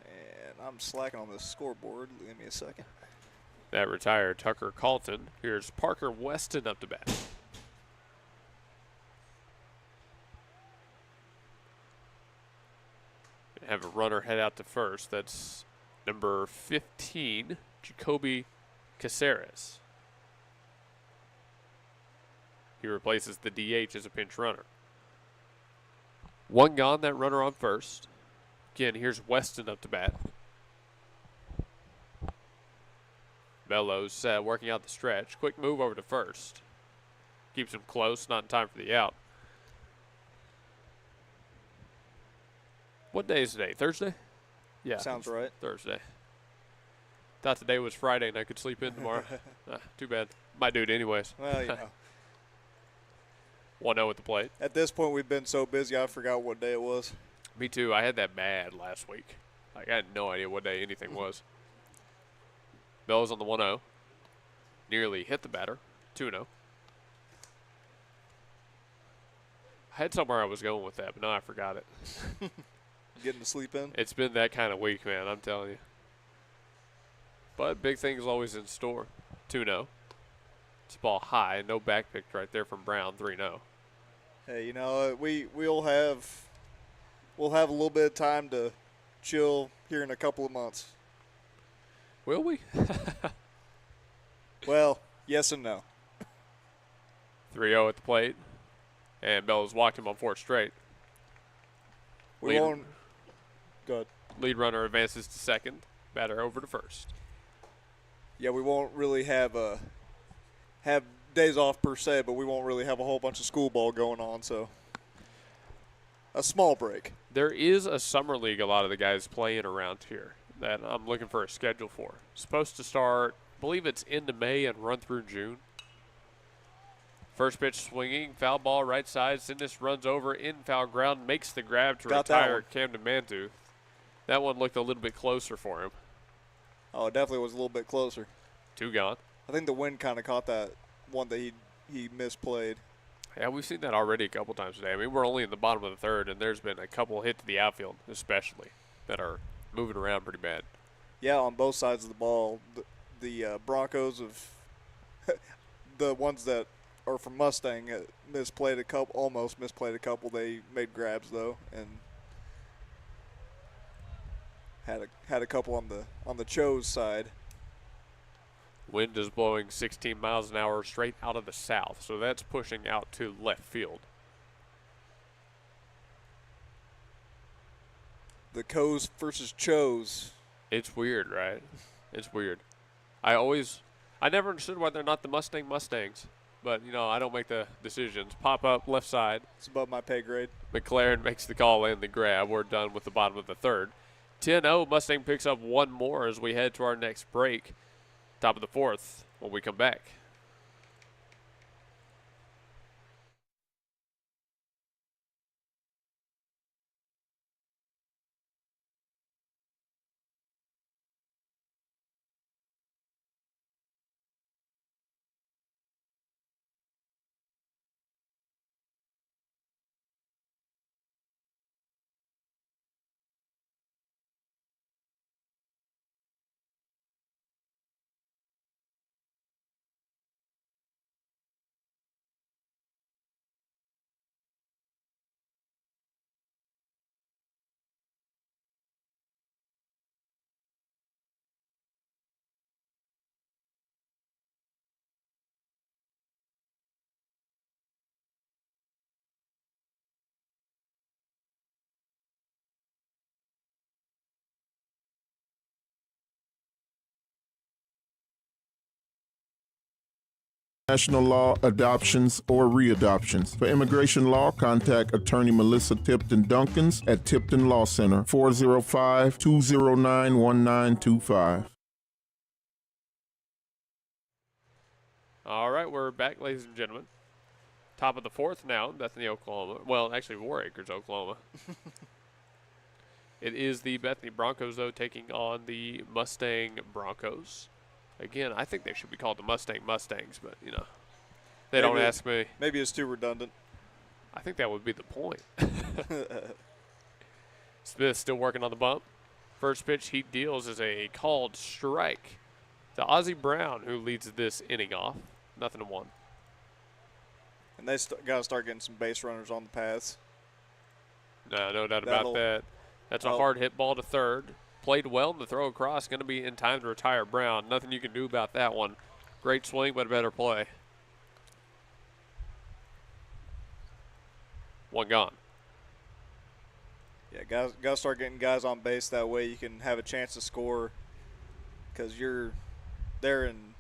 And I'm slacking on the scoreboard. Give me a second. That retired Tucker Carlton. Here's Parker Weston up to bat. Have a runner head out to first. That's number 15, Jacoby Caceres. He replaces the DH as a pinch runner. One gone, that runner on first. Again, here's Weston up to bat. Bellows working out the stretch. Quick move over to first. Keeps him close, not in time for the out. What day is today? Thursday? Yeah. Sounds right. Thursday. Thought today was Friday and I could sleep in tomorrow. Too bad. Might do it anyways. Well, you know. 1-0 at the plate. At this point, we've been so busy, I forgot what day it was. Me too. I had that bad last week. I had no idea what day anything was. Bellows on the 1-0. Nearly hit the batter. 2-0. I had somewhere I was going with that, but now I forgot it. Getting to sleep in? It's been that kind of week, man, I'm telling you. But big things always in store. 2-0. It's a ball high. No back pick right there from Brown. 3-0. Hey, you know, we'll have a little bit of time to chill here in a couple of months. Will we? Well, yes and no. 3-0 at the plate. And Bellows walked him on 4 straight. We won't. Good. Lead runner advances to second. Batter over to first. Yeah, we won't really have days off per se, but we won't really have a whole bunch of school ball going on, so a small break. There is a summer league a lot of the guys playing around here that I'm looking for a schedule for. Supposed to start, I believe it's into May and run through June. First pitch swinging, foul ball right side. Sidness runs over in foul ground, makes the grab to retire Camden Mantooth. That one looked a little bit closer for him. Oh, it definitely was a little bit closer. 2 gone. I think the wind kind of caught that one that he misplayed. Yeah, we've seen that already a couple times today. I mean, we're only in the bottom of the third, and there's been a couple hit to the outfield, especially, that are moving around pretty bad. Yeah, on both sides of the ball. The Broncos have the ones that are from Mustang almost misplayed a couple. They made grabs though, and had a couple on the Cho's side. Wind is blowing 16 miles an hour straight out of the south, so that's pushing out to left field. The Co's versus Cho's. It's weird, right? It's weird. I never understood why they're not the Mustangs. But, you know, I don't make the decisions. Pop up, left side. It's above my pay grade. McLaren makes the call and the grab. We're done with the bottom of the third. 10-0, Mustang picks up one more as we head to our next break. Top of the fourth when we come back. National law, adoptions, or readoptions. For immigration law, contact attorney Melissa Tipton Duncans at Tipton Law Center, 405-209-1925. All right, we're back, ladies and gentlemen. Top of the fourth now, Bethany, Oklahoma. Well, actually, War Acres, Oklahoma. It is the Bethany Broncos, though, taking on the Mustang Broncos. Again, I think they should be called the Mustang Mustangs, but, you know, they don't ask me. Maybe it's too redundant. I think that would be the point. Smith still working on the bump. First pitch he deals is a called strike to Ozzie Brown, who leads this inning off. 0-1. And they got to start getting some base runners on the paths. No doubt about that. That's a hard hit ball to third. Played well in the throw across. Going to be in time to retire Brown. Nothing you can do about that one. Great swing, but a better play. One gone. Yeah, guys, got to start getting guys on base. That way you can have a chance to score, because they're in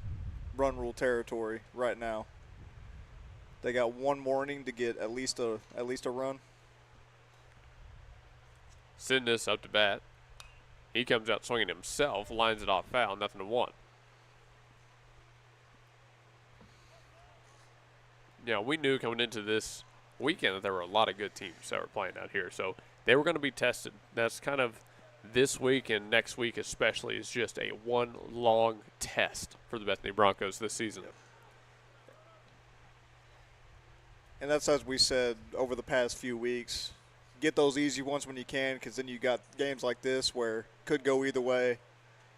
run rule territory right now. They got one more inning to get at least a run. Sidness up to bat. He comes out swinging himself, lines it off foul, 0-1. Now, we knew coming into this weekend that there were a lot of good teams that were playing out here, so they were going to be tested. That's kind of this week and next week especially is just a one long test for the Bethany Broncos this season. And that's as we said over the past few weeks. Get those easy ones when you can, because then you got games like this where it could go either way.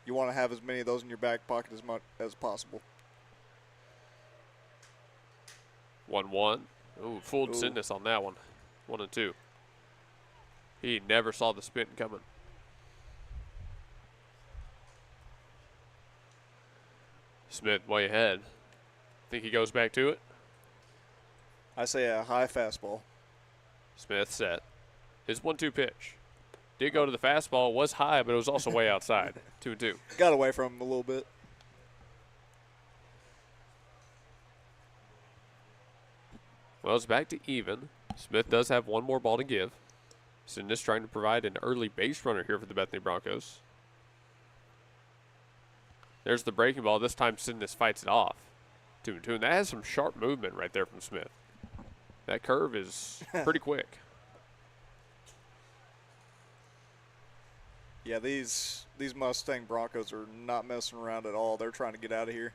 You want to have as many of those in your back pocket as much as possible. 1-1. Ooh, fooled Sidness on that one. 1-2. He never saw the spin coming. Smith way ahead. Think he goes back to it? I say a high fastball. Smith set. His 1-2 pitch. Did go to the fastball. Was high, but it was also way outside. 2-2. Got away from him a little bit. Well, it's back to even. Smith does have one more ball to give. Sidness trying to provide an early base runner here for the Bethany Broncos. There's the breaking ball. This time Sidness fights it off. 2-2. And that has some sharp movement right there from Smith. That curve is pretty quick. Yeah, these Mustang Broncos are not messing around at all. They're trying to get out of here.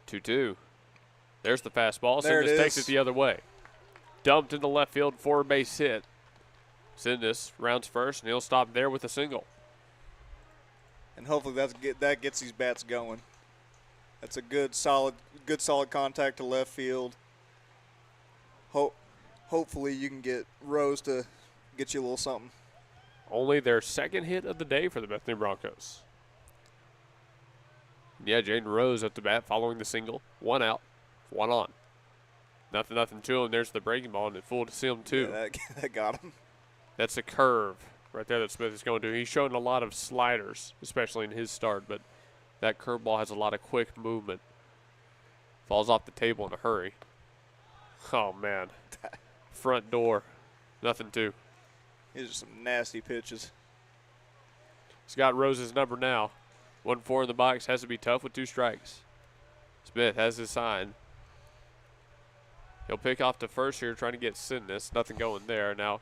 2-2. There's the fastball. There Sidness takes it the other way. Dumped in the left field, 4-base hit. Sidness rounds first, and he'll stop there with a single. And hopefully that gets these bats going. That's a good solid contact to left field. Hopefully you can get Rose to get you a little something. Only their second hit of the day for the Bethany Broncos. Yeah, Jaden Rose at the bat following the single. 1 out, 1 on. 0-0 to him. There's the breaking ball, and it fooled him too. Yeah, that got him. That's a curve right there that Smith is going to. He's shown a lot of sliders, especially in his start, but that curveball has a lot of quick movement. Falls off the table in a hurry. Oh, man. Front door. 0-2. These are some nasty pitches. He's got Rose's number now. 1-4 in the box. Has to be tough with 2 strikes. Smith has his sign. He'll pick off to first here, trying to get Sidness. Nothing going there. Now,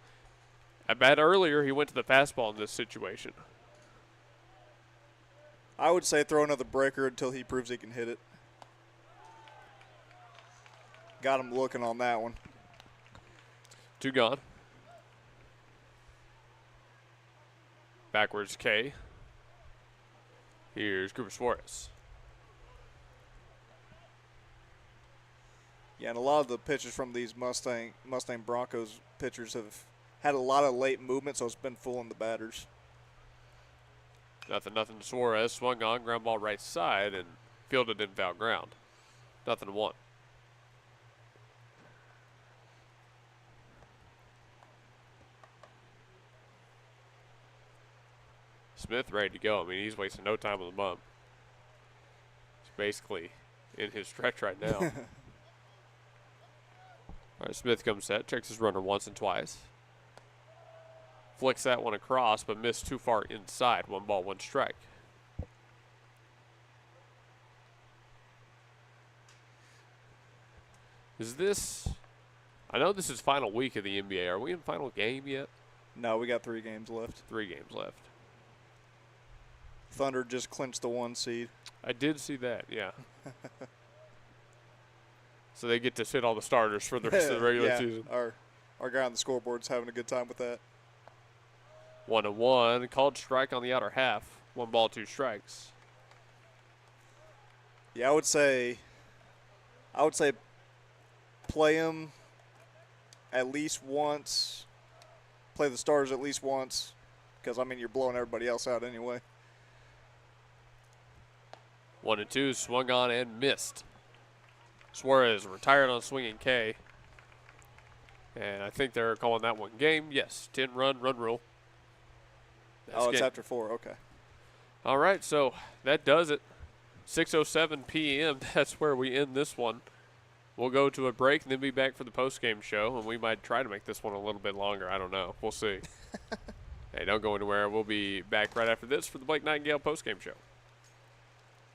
at bat earlier, he went to the fastball in this situation. I would say throw another breaker until he proves he can hit it. Got him looking on that one. 2 gone. Backwards K. Here's Cooper Suarez. Yeah, and a lot of the pitchers from these Mustang Broncos pitchers have had a lot of late movement, so it's been fooling the batters. 0-0 to Suarez. Swung on, ground ball right side, and fielded in foul ground. 0-1. Smith ready to go. I mean, he's wasting no time on the bump. He's basically in his stretch right now. All right, Smith comes set, checks his runner once and twice. Flicks that one across, but missed too far inside. 1 ball, 1 strike. Is this... I know this is final week of the NBA. Are we in final game yet? No, we got 3 games left. 3 games left. Thunder just clinched the 1 seed. I did see that, yeah. So they get to sit all the starters for the rest of the regular season. Our guy on the scoreboard's having a good time with that. 1-1. Called strike on the outer half. 1 ball, 2 strikes. Yeah, I would say play him at least once. Play the starters at least once, because I mean you're blowing everybody else out anyway. 1-2, swung on and missed. Suarez retired on swinging K. And I think they're calling that one game. Yes, 10-run rule. It's after 4, okay. All right, so that does it. 6:07 p.m., that's where we end this one. We'll go to a break and then be back for the post-game show, and we might try to make this one a little bit longer. I don't know. We'll see. Hey, don't go anywhere. We'll be back right after this for the Blake Nightingale post-game show.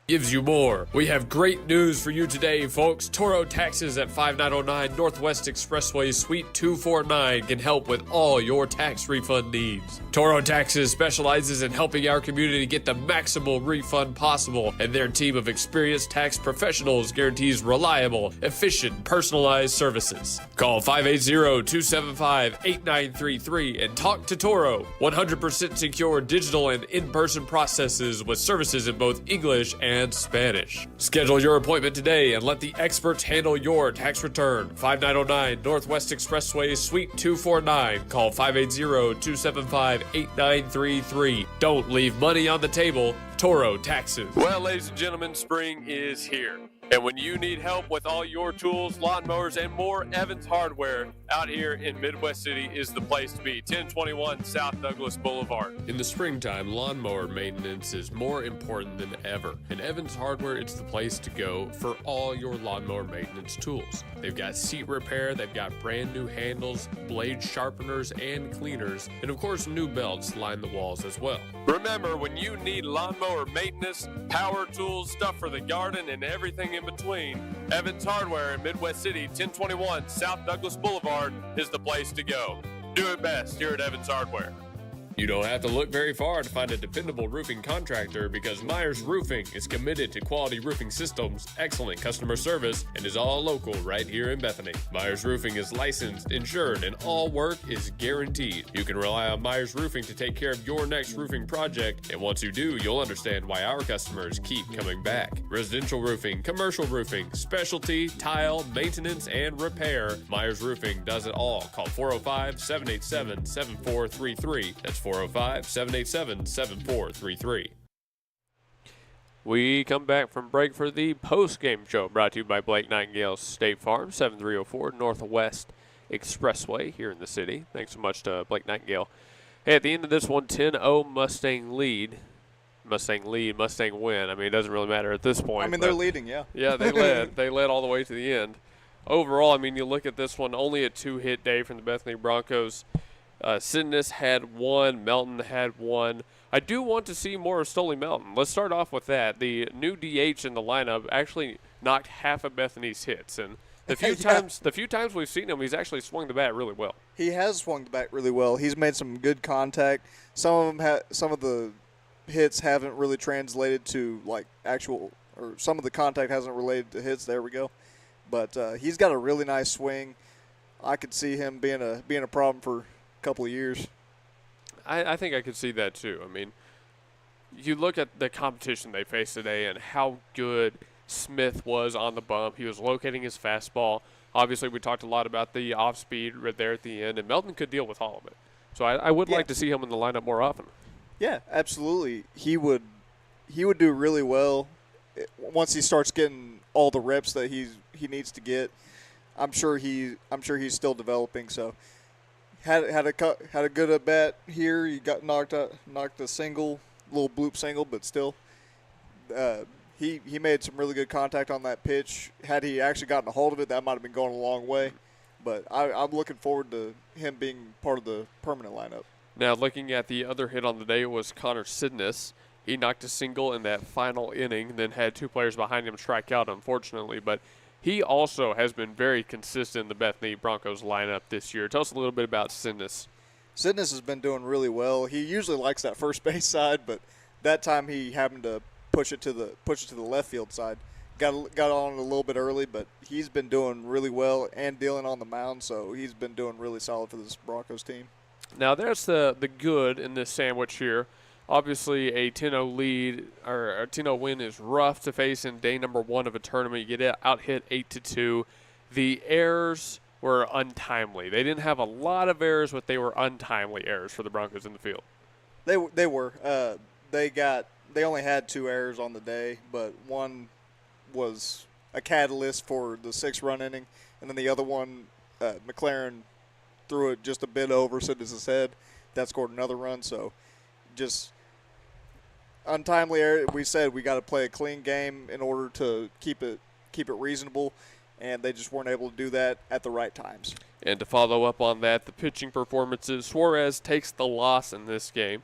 Gives you more. We have great news for you today, folks. Toro Taxes at 5909 Northwest Expressway, Suite 249 can help with all your tax refund needs. Toro Taxes specializes in helping our community get the maximal refund possible, and their team of experienced tax professionals guarantees reliable, efficient, personalized services. Call 580-275-8933 and talk to Toro. 100% secure digital and in-person processes with services in both English and Spanish. Schedule your appointment today and let the experts handle your tax return. 5909 Northwest Expressway, Suite 249. Call 580-275-8933. Don't leave money on the table. Toro Taxes. Well, ladies and gentlemen, spring is here. And when you need help with all your tools, lawnmowers, and more, Evans Hardware out here in Midwest City is the place to be. 1021 South Douglas Boulevard. In the springtime, lawnmower maintenance is more important than ever. And Evans Hardware, it's the place to go for all your lawnmower maintenance tools. They've got seat repair, they've got brand new handles, blade sharpeners, and cleaners, and of course new belts line the walls as well. Remember, when you need lawnmower maintenance, power tools, stuff for the garden, and everything in between, Evans Hardware in Midwest City, 1021 South Douglas Boulevard is the place to go. Do it best here at Evans Hardware. You don't have to look very far to find a dependable roofing contractor, because Myers Roofing is committed to quality roofing systems, excellent customer service, and is all local right here in Bethany. Myers Roofing is licensed, insured, and all work is guaranteed. You can rely on Myers Roofing to take care of your next roofing project, and once you do, you'll understand why our customers keep coming back. Residential roofing, commercial roofing, specialty, tile, maintenance, and repair. Myers Roofing does it all. Call 405-787-7433. That's 405-787-7433. We come back from break for the post-game show, brought to you by Blake Nightingale State Farm, 7304 Northwest Expressway here in the city. Thanks so much to Blake Nightingale. Hey, at the end of this one, 10-0 Mustang lead. Mustang win. I mean, it doesn't really matter at this point. I mean, they're leading, yeah. Yeah, they led. They led all the way to the end. Overall, I mean, you look at this one, only a 2-hit day from the Bethany Broncos. Sidness had 1, Melton had 1. I do want to see more of Stoley Melton. Let's start off with that. The new DH in the lineup actually knocked half of Bethany's hits, and the few times we've seen him, he's actually swung the bat really well. He has swung the bat really well. He's made some good contact. Some of the hits haven't really translated to like actual, or some of the contact hasn't related to hits. There we go. But he's got a really nice swing. I could see him being a problem for couple of years. I think I could see that too. I mean, you look at the competition they faced today and how good Smith was on the bump. He was locating his fastball. Obviously, we talked a lot about the off speed right there at the end, and Melton could deal with all of it. So I would like to see him in the lineup more often. Yeah, absolutely. He would do really well once he starts getting all the reps that he needs to get. I'm sure he's still developing. So. Had a good at bat here. He got knocked a single, little bloop single, but still, he made some really good contact on that pitch. Had he actually gotten a hold of it, that might have been going a long way. But I'm looking forward to him being part of the permanent lineup. Now, looking at the other hit on the day was Connor Sidness. He knocked a single in that final inning, then had two players behind him strike out, unfortunately. But he also has been very consistent in the Bethany Broncos lineup this year. Tell us a little bit about Sidness. Sidness has been doing really well. He usually likes that first base side, but that time he happened to push it to the left field side. Got on a little bit early, but he's been doing really well and dealing on the mound, so he's been doing really solid for this Broncos team. Now, there's the good in this sandwich here. Obviously, a 10-0 lead or a 10-0 win is rough to face in day number 1 of a tournament. You get out-hit 8-2. The errors were untimely. They didn't have a lot of errors, but they were untimely errors for the Broncos in the field. They were. They only had 2 errors on the day, but one was a catalyst for the 6-run inning, and then the other one, McLaren threw it just a bit over Sidness's head. That scored another run, so just untimely error. We said we got to play a clean game in order to keep it reasonable, and they just weren't able to do that at the right times. And to follow up on that, the pitching performances, Suarez takes the loss in this game.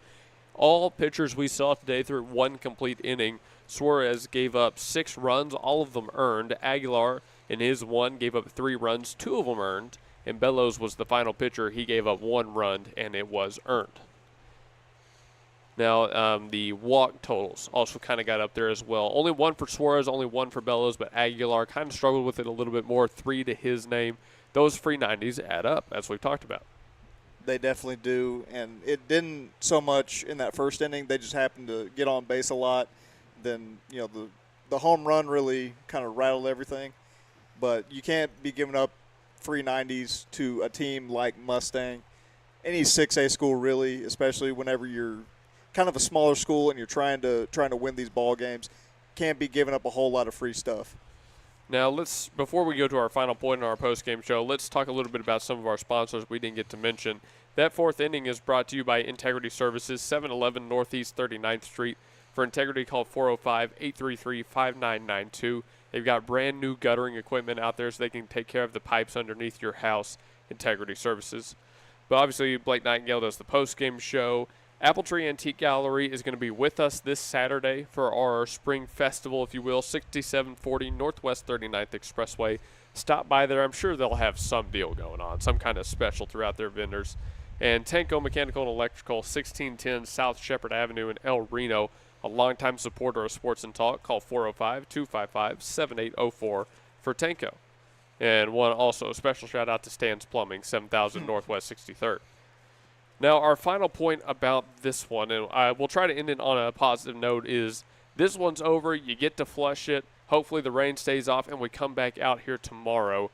All pitchers we saw today through 1 complete inning, Suarez gave up 6 runs, all of them earned. Aguilar, in his 1, gave up 3 runs, 2 of them earned. And Bellows was the final pitcher. He gave up 1 run, and it was earned. Now, the walk totals also kind of got up there as well. Only 1 for Suarez, only 1 for Bellows, but Aguilar kind of struggled with it a little bit more. 3 to his name. Those free 90s add up, as we've talked about. They definitely do, and it didn't so much in that first inning. They just happened to get on base a lot. Then, the home run really kind of rattled everything. But you can't be giving up free 90s to a team like Mustang. Any 6A school, really, especially whenever you're kind of a smaller school and you're trying to win these ball games, can't be giving up a whole lot of free stuff. Now, before we go to our final point in our post-game show, let's talk a little bit about some of our sponsors we didn't get to mention. That 4th inning is brought to you by Integrity Services, 711 Northeast 39th Street. For Integrity, call 405-833-5992. They've got brand new guttering equipment out there so they can take care of the pipes underneath your house. Integrity Services. But obviously, Blake Nightingale does the post-game show. Apple Tree Antique Gallery is going to be with us this Saturday for our spring festival, if you will, 6740 Northwest 39th Expressway. Stop by there. I'm sure they'll have some deal going on, some kind of special throughout their vendors. And Tanco Mechanical and Electrical, 1610 South Shepherd Avenue in El Reno. A longtime supporter of Sports and Talk. Call 405-255-7804 for Tanco. And also a special shout out to Stan's Plumbing, 7000 Northwest 63rd. Now, our final point about this one, and we'll try to end it on a positive note, is this one's over. You get to flush it. Hopefully the rain stays off, and we come back out here tomorrow.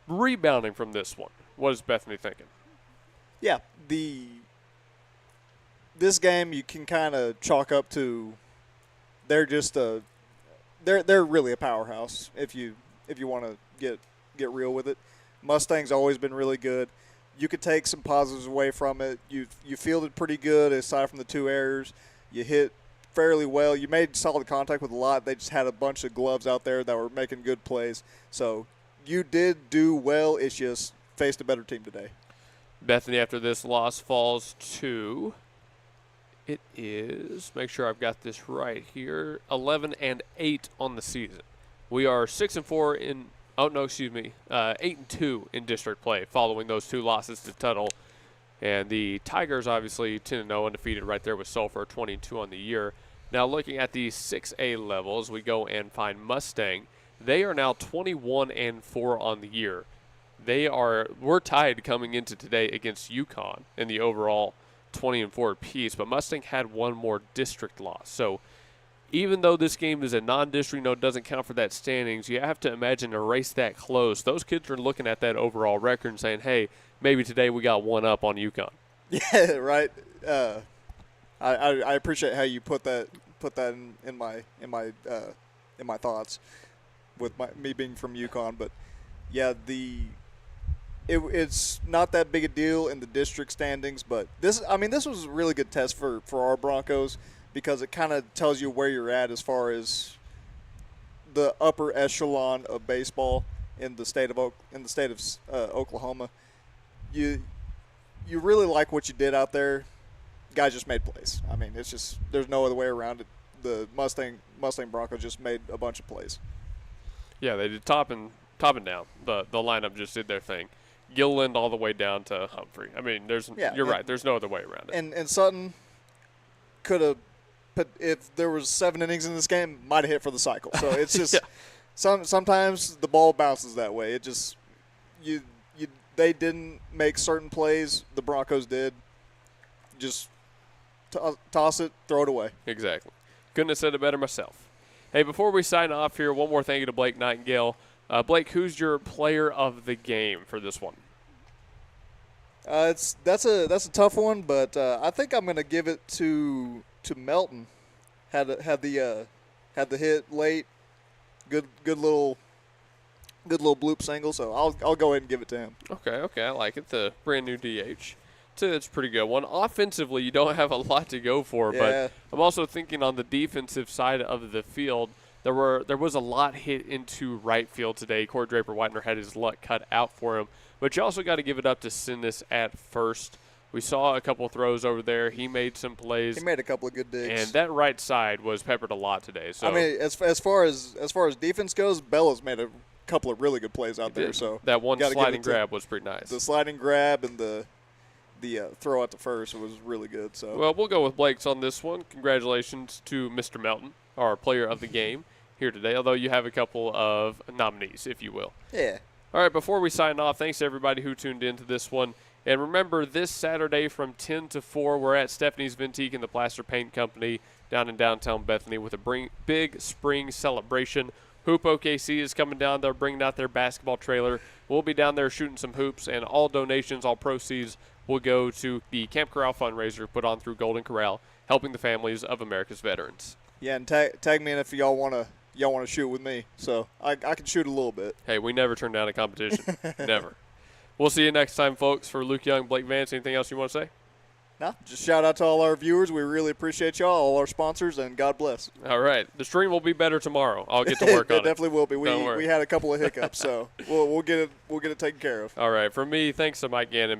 Rebounding from this one, what is Bethany thinking? Yeah, this game you can kind of chalk up to they're really a powerhouse if you want to get real with it. Mustang's always been really good. You could take some positives away from it. You fielded pretty good aside from the 2 errors. You hit fairly well. You made solid contact with a lot. They just had a bunch of gloves out there that were making good plays. So you did do well. It's just faced a better team today. Bethany, after this loss, falls to, it is, make sure I've got this right here, 11-8 on the season. We are 6-4 in. 8-2 in district play following those 2 losses to Tuttle. And the Tigers, obviously, 10-0 undefeated right there with Sulphur, 22 on the year. Now, looking at the 6A levels, we go and find Mustang. They are now 21-4 on the year. We're tied coming into today against UConn in the overall 20-4 apiece, but Mustang had 1 more district loss. So, even though this game is a non-district, it doesn't count for that standings, you have to imagine a race that close. Those kids are looking at that overall record and saying, hey, maybe today we got 1 up on UConn. Yeah, right. I appreciate how you put that in my thoughts with me being from UConn. But, yeah, it's not that big a deal in the district standings. But this was a really good test for our Broncos, because it kind of tells you where you're at as far as the upper echelon of baseball in the state of Oklahoma. You really like what you did out there. Guys just made plays. I mean, it's just there's no other way around it. The Mustang Broncos just made a bunch of plays. Yeah, they did top and down. The lineup just did their thing. Gilliland all the way down to Humphrey. I mean, you're right. There's no other way around it. And Sutton could have, if there was 7 innings in this game, might have hit for the cycle. So it's just sometimes the ball bounces that way. It just they didn't make certain plays. The Broncos did. Just toss it, throw it away. Exactly. Couldn't have said it better myself. Hey, before we sign off here, one more thank you to Blake Nightingale. Blake, who's your player of the game for this one? That's a tough one, but I think I'm going to give it to Melton. Had the hit late, good little bloop single. So I'll go ahead and give it to him. Okay, I like it. The brand new DH. It's a pretty good one. Offensively, you don't have a lot to go for, but I'm also thinking on the defensive side of the field, there was a lot hit into right field today. Corey Draper-Whitener had his luck cut out for him, but you also got to give it up to Sinnis at first. We saw a couple throws over there. He made some plays. He made a couple of good digs. And that right side was peppered a lot today. So I mean, as far as defense goes, Bella's made a couple of really good plays out there. So that one sliding grab was pretty nice. The sliding grab and the throw out to first was really good. So well, we'll go with Blake's on this one. Congratulations to Mr. Melton, our player of the game here today, although you have a couple of nominees, if you will. Yeah. All right, before we sign off, thanks to everybody who tuned in to this one. And remember, this Saturday from 10 to 4, we're at Stephanie's Ventique and the Plaster Paint Company down in downtown Bethany with a big spring celebration. Hoop OKC is coming down. They're bringing out their basketball trailer. We'll be down there shooting some hoops, and all donations, all proceeds will go to the Camp Corral fundraiser put on through Golden Corral, helping the families of America's veterans. Yeah, and tag me in if y'all want to shoot with me. So I can shoot a little bit. Hey, we never turn down a competition. Never. We'll see you next time, folks. For Luke Young, Blake Vance, anything else you want to say? No, just shout out to all our viewers. We really appreciate y'all, all our sponsors, and God bless. All right. The stream will be better tomorrow. I'll get to work on it. It definitely will be. We had a couple of hiccups, so we'll get it taken care of. All right. For me, thanks to Mike Gannon.